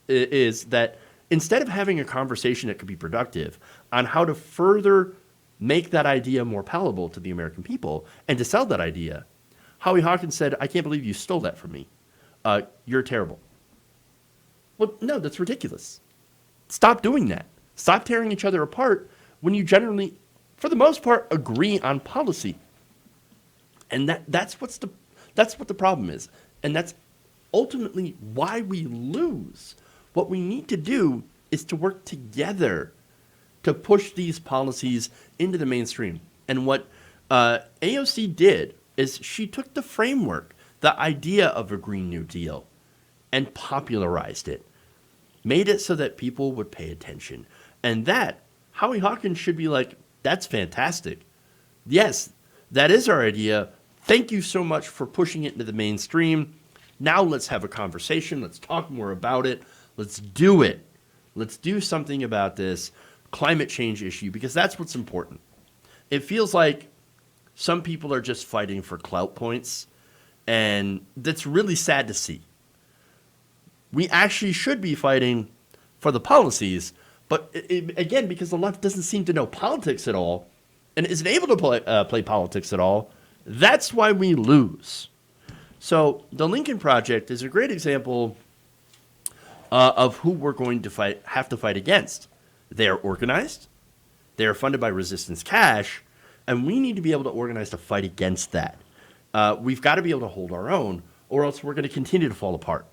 Speaker 3: that instead of having a conversation that could be productive on how to further make that idea more palatable to the American people and to sell that idea, Howie Hawkins said, "I can't believe you stole that from me. You're terrible." Well, no, that's ridiculous. Stop doing that. Stop tearing each other apart when you generally, for the most part, agree on policy. And that's what the problem is. And that's ultimately why we lose. What we need to do is to work together to push these policies into the mainstream. And what AOC did is she took the framework, the idea of a Green New Deal, and popularized it, made it so that people would pay attention. And that, Howie Hawkins should be like, that's fantastic. Yes, that is our idea. Thank you so much for pushing it into the mainstream. Now let's have a conversation. Let's talk more about it. Let's do it. Let's do something about this climate change issue, because that's what's important. It feels like some people are just fighting for clout points, and that's really sad to see. We actually should be fighting for the policies, but again, because the left doesn't seem to know politics at all and isn't able to play politics at all, that's why we lose. So the Lincoln Project is a great example of who we're going to have to fight against. They are organized, they are funded by Resistance Cash, and we need to be able to organize to fight against that. We've got to be able to hold our own, or else we're going to continue to fall apart.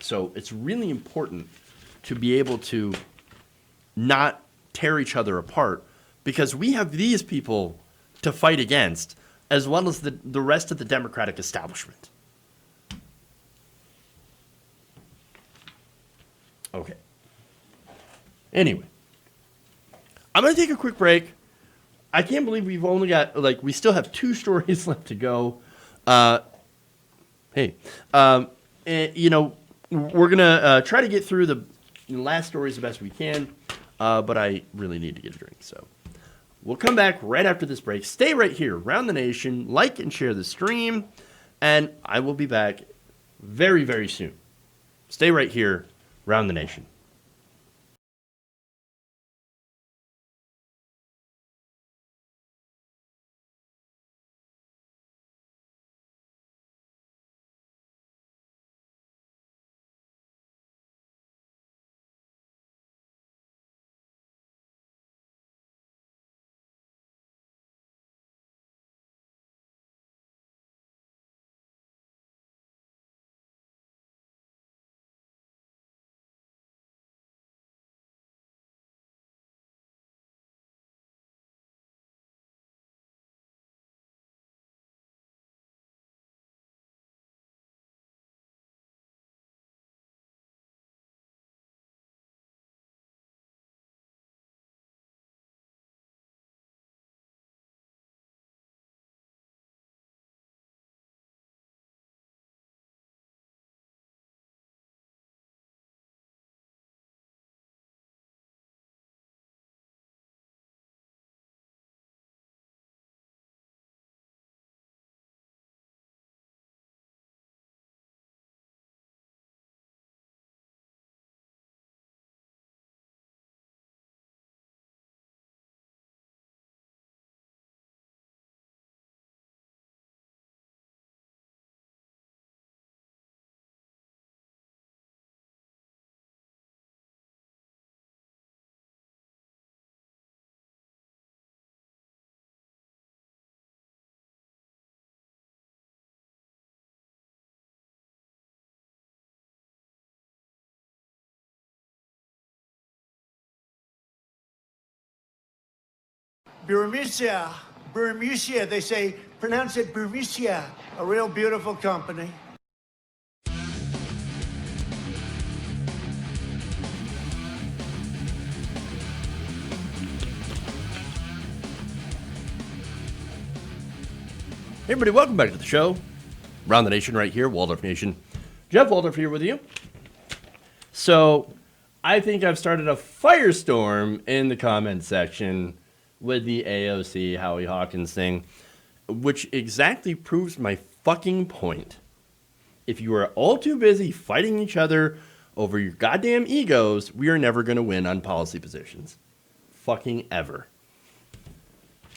Speaker 3: So it's really important to be able to not tear each other apart, because we have these people to fight against, as well as the rest of the Democratic establishment. Okay. Anyway, I'm going to take a quick break. I can't believe we've only got, we still have 2 stories left to go. And, we're going to try to get through the last stories the best we can, but I really need to get a drink. So we'll come back right after this break. Stay right here, Round the Nation. Like and share the stream, and I will be back very, very soon. Stay right here, Round the Nation.
Speaker 2: Bermuda. Bermuda. They say, pronounce it Bermuda. A real beautiful company.
Speaker 3: Hey everybody, welcome back to the show. Round the Nation right here, Waldorf Nation. Jeff Waldorf here with you. So, I think I've started a firestorm in the comment section with the AOC Howie Hawkins thing, which exactly proves my fucking point. If you are all too busy fighting each other over your goddamn egos, we are never going to win on policy positions. Fucking ever.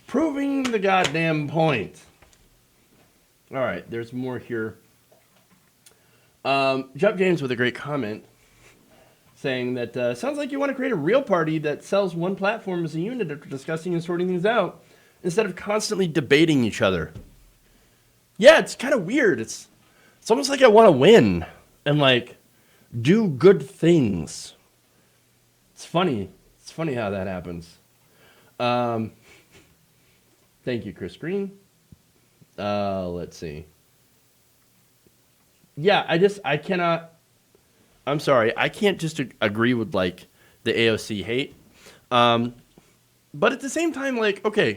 Speaker 3: Proving the goddamn point. All right, there's more here. Jeff James with a great comment saying that sounds like you want to create a real party that sells one platform as a unit after discussing and sorting things out instead of constantly debating each other. Yeah, it's kind of weird. It's almost like I want to win and like do good things. It's funny. It's funny how that happens. Thank you, Chris Green. Let's see. Yeah, I cannot, I'm sorry, I can't just agree with, like, the AOC hate. But at the same time, like, okay,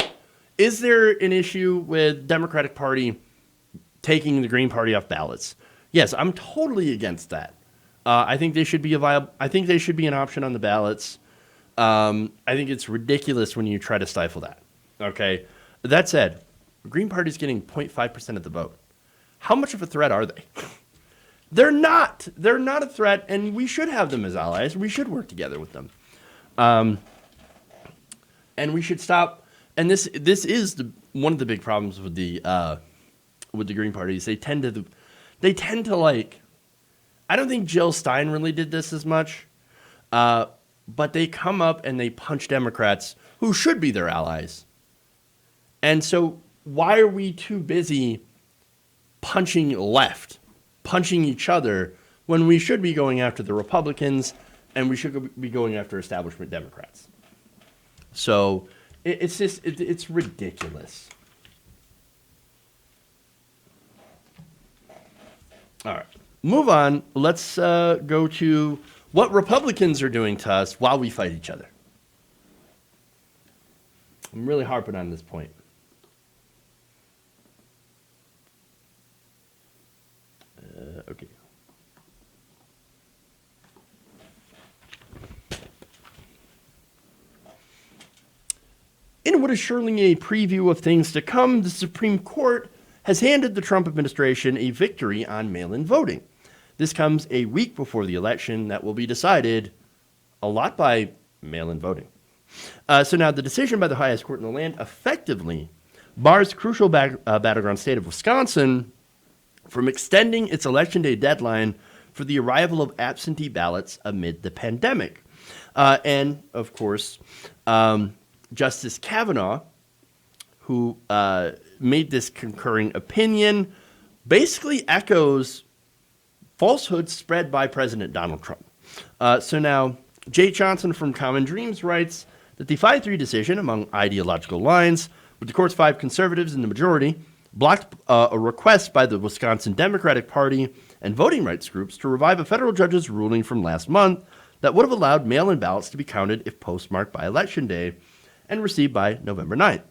Speaker 3: is there an issue with Democratic Party taking the Green Party off ballots? Yes, I'm totally against that. I think they should be I think they should be an option on the ballots. I think it's ridiculous when you try to stifle that. Okay? That said, the Green Party is getting 0.5% of the vote. How much of a threat are they? They're not. They're not a threat, and we should have them as allies. We should work together with them. And we should stop. And this is one of the big problems with the Green Party is they tend to like. I don't think Jill Stein really did this as much, but they come up and they punch Democrats who should be their allies. And so why are we too busy punching left, punching each other, when we should be going after the Republicans and we should be going after establishment Democrats? So it's ridiculous. All right, move on. Let's go to what Republicans are doing to us while we fight each other. I'm really harping on this point. Okay. In what is surely a preview of things to come, the Supreme Court has handed the Trump administration a victory on mail-in voting. This comes a week before the election that will be decided a lot by mail-in voting. So now the decision by the highest court in the land effectively bars crucial battleground state of Wisconsin from extending its Election Day deadline for the arrival of absentee ballots amid the pandemic. And, of course, Justice Kavanaugh, who made this concurring opinion, basically echoes falsehoods spread by President Donald Trump. So now, Jay Johnson from Common Dreams writes that the 5-3 decision among ideological lines, with the court's 5 conservatives in the majority, blocked a request by the Wisconsin Democratic Party and voting rights groups to revive a federal judge's ruling from last month that would have allowed mail-in ballots to be counted if postmarked by Election Day and received by November 9th,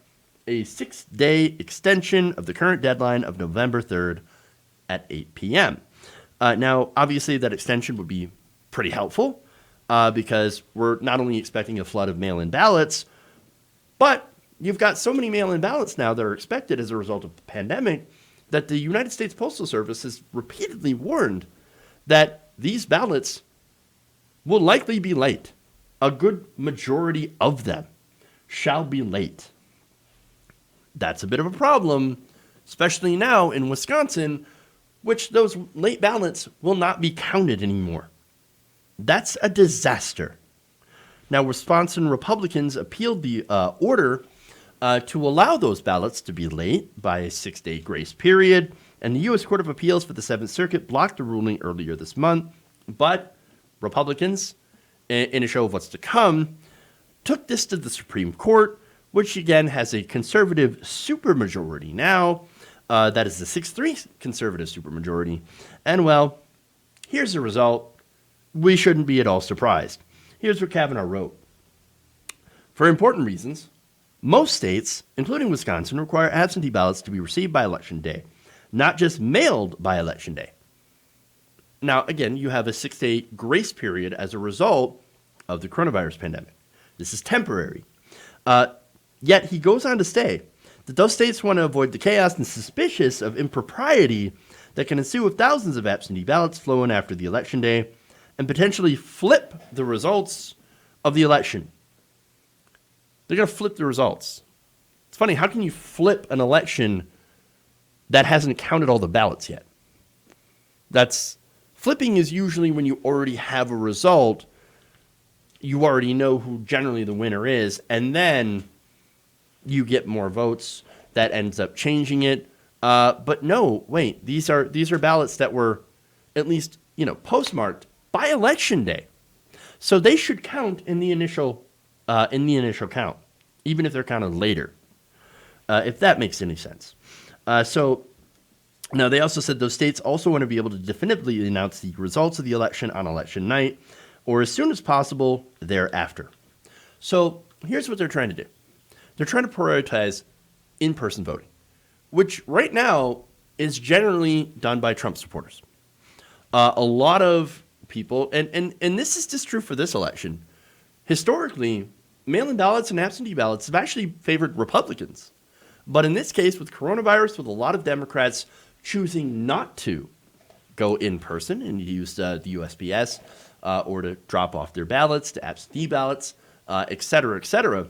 Speaker 3: a 6-day extension of the current deadline of November 3rd at 8 p.m. Now, obviously, that extension would be pretty helpful because we're not only expecting a flood of mail-in ballots, but you've got so many mail-in ballots now that are expected as a result of the pandemic that the United States Postal Service has repeatedly warned that these ballots will likely be late. A good majority of them shall be late. That's a bit of a problem, especially now in Wisconsin, which those late ballots will not be counted anymore. That's a disaster. Now, Wisconsin Republicans appealed the order to allow those ballots to be late by a 6-day grace period, and the U.S. Court of Appeals for the 7th Circuit blocked the ruling earlier this month. But Republicans, in a show of what's to come, took this to the Supreme Court, which again has a conservative supermajority now. That is the 6-3 conservative supermajority. And well, here's the result. We shouldn't be at all surprised. Here's what Kavanaugh wrote. For important reasons, most states, including Wisconsin, require absentee ballots to be received by Election Day, not just mailed by Election Day. Now, again, you have a 6-day grace period as a result of the coronavirus pandemic. This is temporary. Yet he goes on to say that those states want to avoid the chaos and suspicious of impropriety that can ensue if thousands of absentee ballots flow in after the Election Day and potentially flip the results of the election. They're going to flip the results. It's funny, how can you flip an election that hasn't counted all the ballots yet? Flipping is usually when you already have a result, you already know who generally the winner is, and then you get more votes. That ends up changing it. But no, wait, these are ballots that were at least, postmarked by Election Day. So they should count in the initial count, even if they're counted later, if that makes any sense. So now they also said those states also want to be able to definitively announce the results of the election on election night or as soon as possible thereafter. So here's what they're trying to do. They're trying to prioritize in-person voting, which right now is generally done by Trump supporters. A lot of people, and this is just true for this election, historically, mail-in ballots and absentee ballots have actually favored Republicans. But in this case, with coronavirus, with a lot of Democrats choosing not to go in person and use the USPS or to drop off their ballots to absentee ballots, et cetera,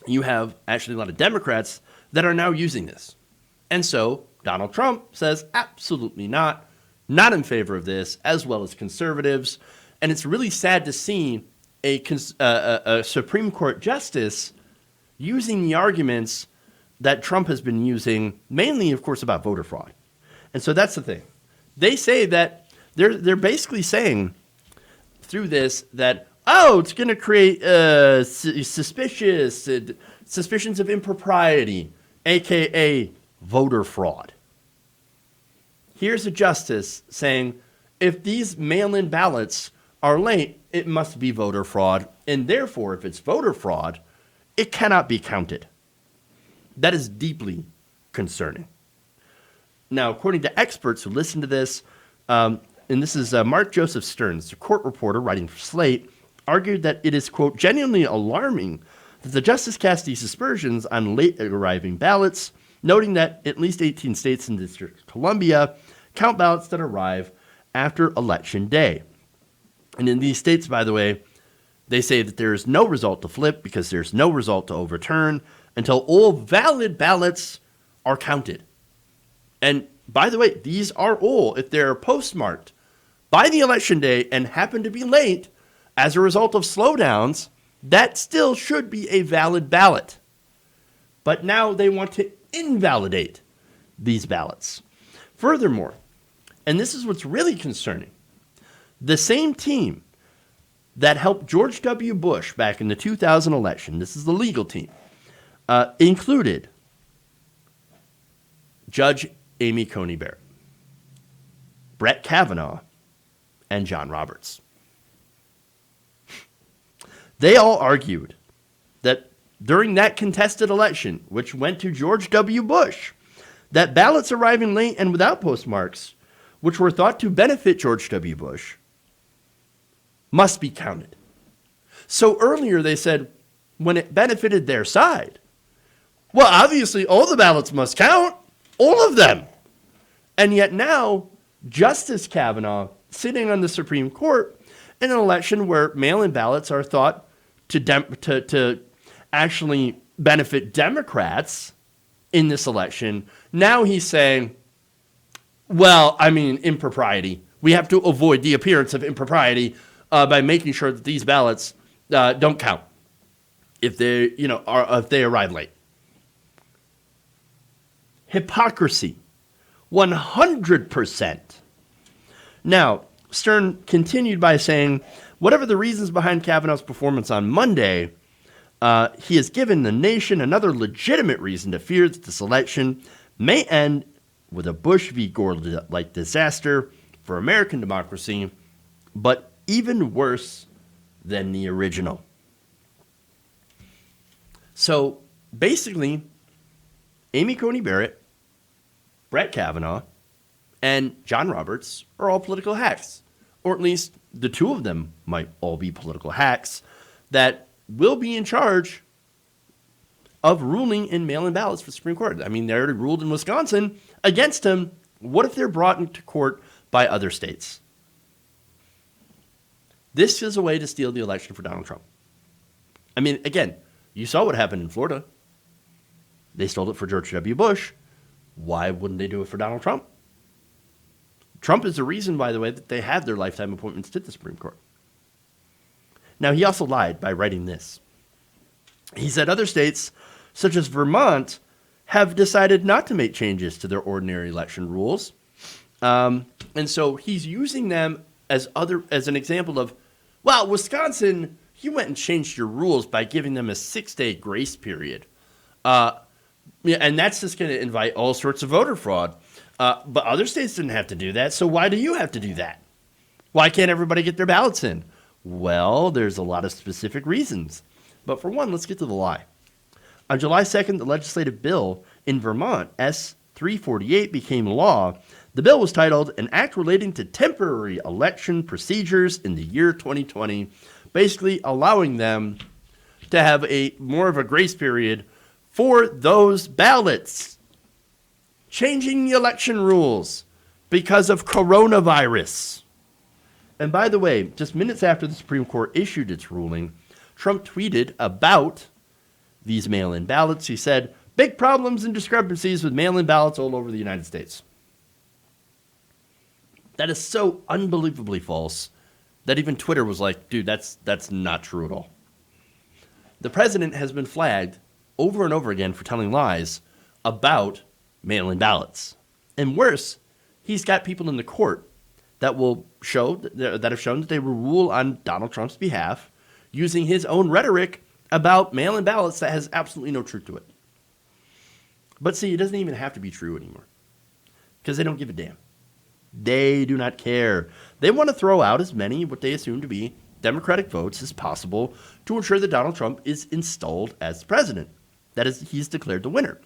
Speaker 3: you have actually a lot of Democrats that are now using this. And so Donald Trump says absolutely not in favor of this, as well as conservatives. And it's really sad to see a Supreme Court justice using the arguments that Trump has been using, mainly, of course, about voter fraud. And so that's the thing. They say that they're basically saying through this that, it's going to create suspicions of impropriety, a.k.a. voter fraud. Here's a justice saying, if these mail-in ballots are late, it must be voter fraud, and therefore, if it's voter fraud, it cannot be counted. That is deeply concerning. Now, according to experts who listen to this, and this is Mark Joseph Stearns, a court reporter writing for Slate, argued that it is, quote, genuinely alarming that the justice cast these aspersions on late arriving ballots, noting that at least 18 states and District of Columbia count ballots that arrive after Election Day. And in these states, by the way, they say that there is no result to flip because there's no result to overturn until all valid ballots are counted. And by the way, these are all, if they're postmarked by the Election Day and happen to be late as a result of slowdowns, that still should be a valid ballot. But now they want to invalidate these ballots. Furthermore, and this is what's really concerning, the same team that helped George W. Bush back in the 2000 election, this is the legal team, included Judge Amy Coney Barrett, Brett Kavanaugh, and John Roberts. They all argued that during that contested election, which went to George W. Bush, that ballots arriving late and without postmarks, which were thought to benefit George W. Bush, must be counted. So earlier they said, when it benefited their side, well, obviously all the ballots must count, all of them. And yet now, Justice Kavanaugh, sitting on the Supreme Court in an election where mail-in ballots are thought to actually benefit Democrats in this election, now he's saying, well, impropriety. We have to avoid the appearance of impropriety by making sure that these ballots don't count if they arrive late. Hypocrisy, 100%. Now, Stern continued by saying, whatever the reasons behind Kavanaugh's performance on Monday, He has given the nation another legitimate reason to fear that this election may end with a Bush v. Gore-like disaster for American democracy, but even worse than the original. So basically, Amy Coney Barrett, Brett Kavanaugh, and John Roberts are all political hacks, or at least the two of them might all be political hacks that will be in charge of ruling in mail-in ballots for the Supreme Court. I mean, they already ruled in Wisconsin against him. What if they're brought into court by other states? This is a way to steal the election for Donald Trump. I mean, again, you saw what happened in Florida. They stole it for George W. Bush. Why wouldn't they do it for Donald Trump? Trump is the reason, by the way, that they have their lifetime appointments to the Supreme Court. Now, he also lied by writing this. He said other states, such as Vermont, have decided not to make changes to their ordinary election rules. And so he's using them as an example of, well, Wisconsin, you went and changed your rules by giving them a 6-day grace period. And that's just going to invite all sorts of voter fraud. But other states didn't have to do that, so why do you have to do that? Why can't everybody get their ballots in? Well, there's a lot of specific reasons. But for one, let's get to the lie. On July 2nd, the legislative bill in Vermont, S. 348, became law. The bill was titled An Act Relating to Temporary Election Procedures in the Year 2020, basically allowing them to have more of a grace period for those ballots. Changing the election rules because of coronavirus. And by the way, just minutes after the Supreme Court issued its ruling, Trump tweeted about these mail-in ballots. He said, big problems and discrepancies with mail-in ballots all over the United States. That is so unbelievably false that even Twitter was like, dude, that's not true at all. The president has been flagged over and over again for telling lies about mail-in ballots. And worse, he's got people in the court that will show that have shown that they will rule on Donald Trump's behalf using his own rhetoric about mail-in ballots that has absolutely no truth to it. But see, it doesn't even have to be true anymore because they don't give a damn. They do not care. They want to throw out as many what they assume to be Democratic votes as possible to ensure that Donald Trump is installed as president. That is, he's declared the winner.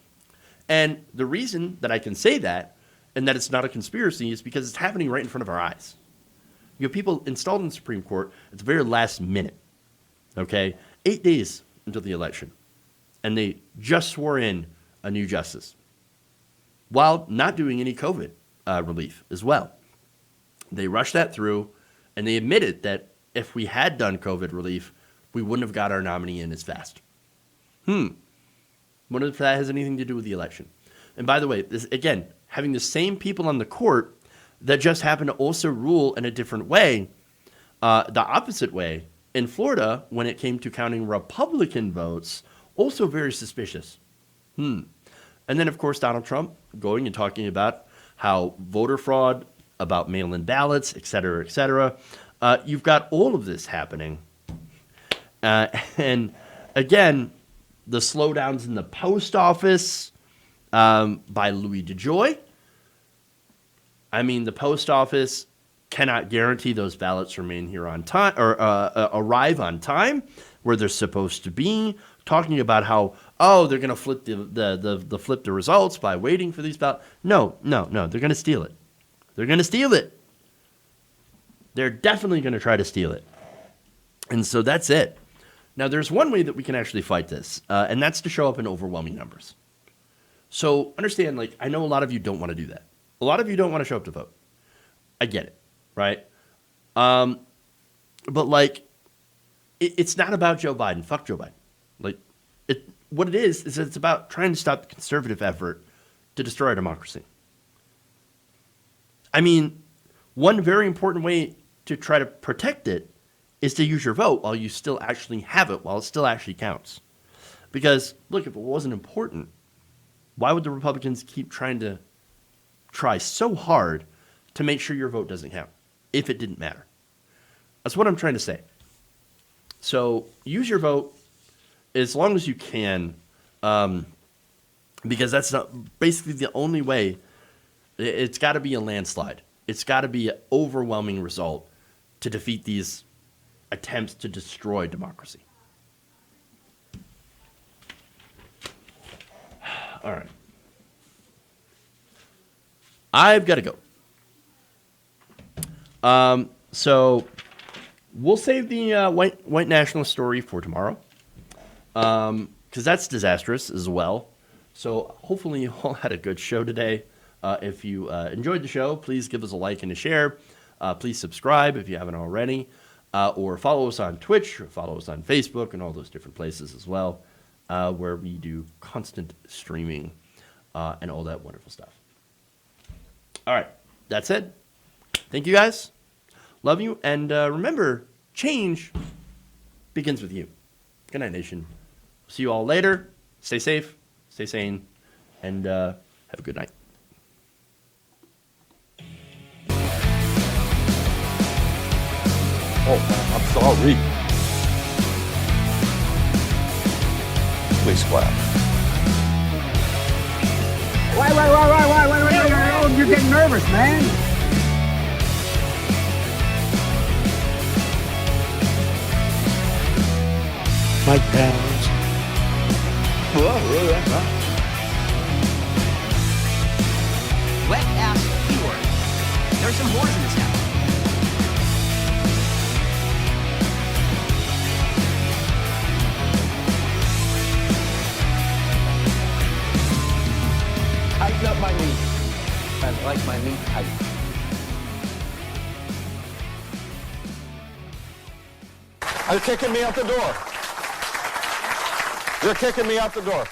Speaker 3: And the reason that I can say that and that it's not a conspiracy is because it's happening right in front of our eyes. You have people installed in the Supreme Court at the very last minute, okay? 8 days until the election. And they just swore in a new justice while not doing any COVID relief as well. They rushed that through, and they admitted that if we had done COVID relief, we wouldn't have got our nominee in as fast. Wonder if that has anything to do with the election. And by the way, this, again, having the same people on the court that just happen to also rule in a different way, the opposite way, in Florida, when it came to counting Republican votes, also very suspicious. And then, of course, Donald Trump going and talking about how voter fraud, about mail-in ballots, et cetera, et cetera. You've got all of this happening. And again, the slowdowns in the post office by Louis DeJoy. I mean, the post office cannot guarantee those ballots remain here on time or arrive on time where they're supposed to be. Talking about how, they're going to flip the results by waiting for these ballots. No. They're going to steal it. They're going to steal it. They're definitely going to try to steal it. And so that's it. Now, there's one way that we can actually fight this, and that's to show up in overwhelming numbers. So understand, I know a lot of you don't want to do that. A lot of you don't want to show up to vote. I get it, right? But, it's not about Joe Biden. Fuck Joe Biden. What it is it's about trying to stop the conservative effort to destroy our democracy. I mean, one very important way to try to protect it is to use your vote while you still actually have it, while it still actually counts. Because, look, if it wasn't important, why would the Republicans keep trying to try so hard to make sure your vote doesn't count if it didn't matter? That's what I'm trying to say. So use your vote. as long as you can, because that's basically the only way. It's got to be a landslide. It's got to be an overwhelming result to defeat these attempts to destroy democracy. All right. I've got to go. So we'll save the white nationalist story for tomorrow, because that's disastrous as well. So hopefully you all had a good show today. If you enjoyed the show, please give us a like and a share. Please subscribe if you haven't already, or follow us on Twitch, or follow us on Facebook, and all those different places as well, where we do constant streaming and all that wonderful stuff. All right, that's it. Thank you, guys. Love you, and remember, change begins with you. Good night, nation. See you all later. Stay safe, stay sane, and have a good night.
Speaker 5: Oh, I'm sorry. Please clap.
Speaker 2: Wait. You're getting nervous, man. Mike Pounds.
Speaker 6: Wet ass keyword. There's some whores in this town.
Speaker 5: Tighten up my knee. I like my knee tight. You're kicking me out the door. You're kicking me out the door.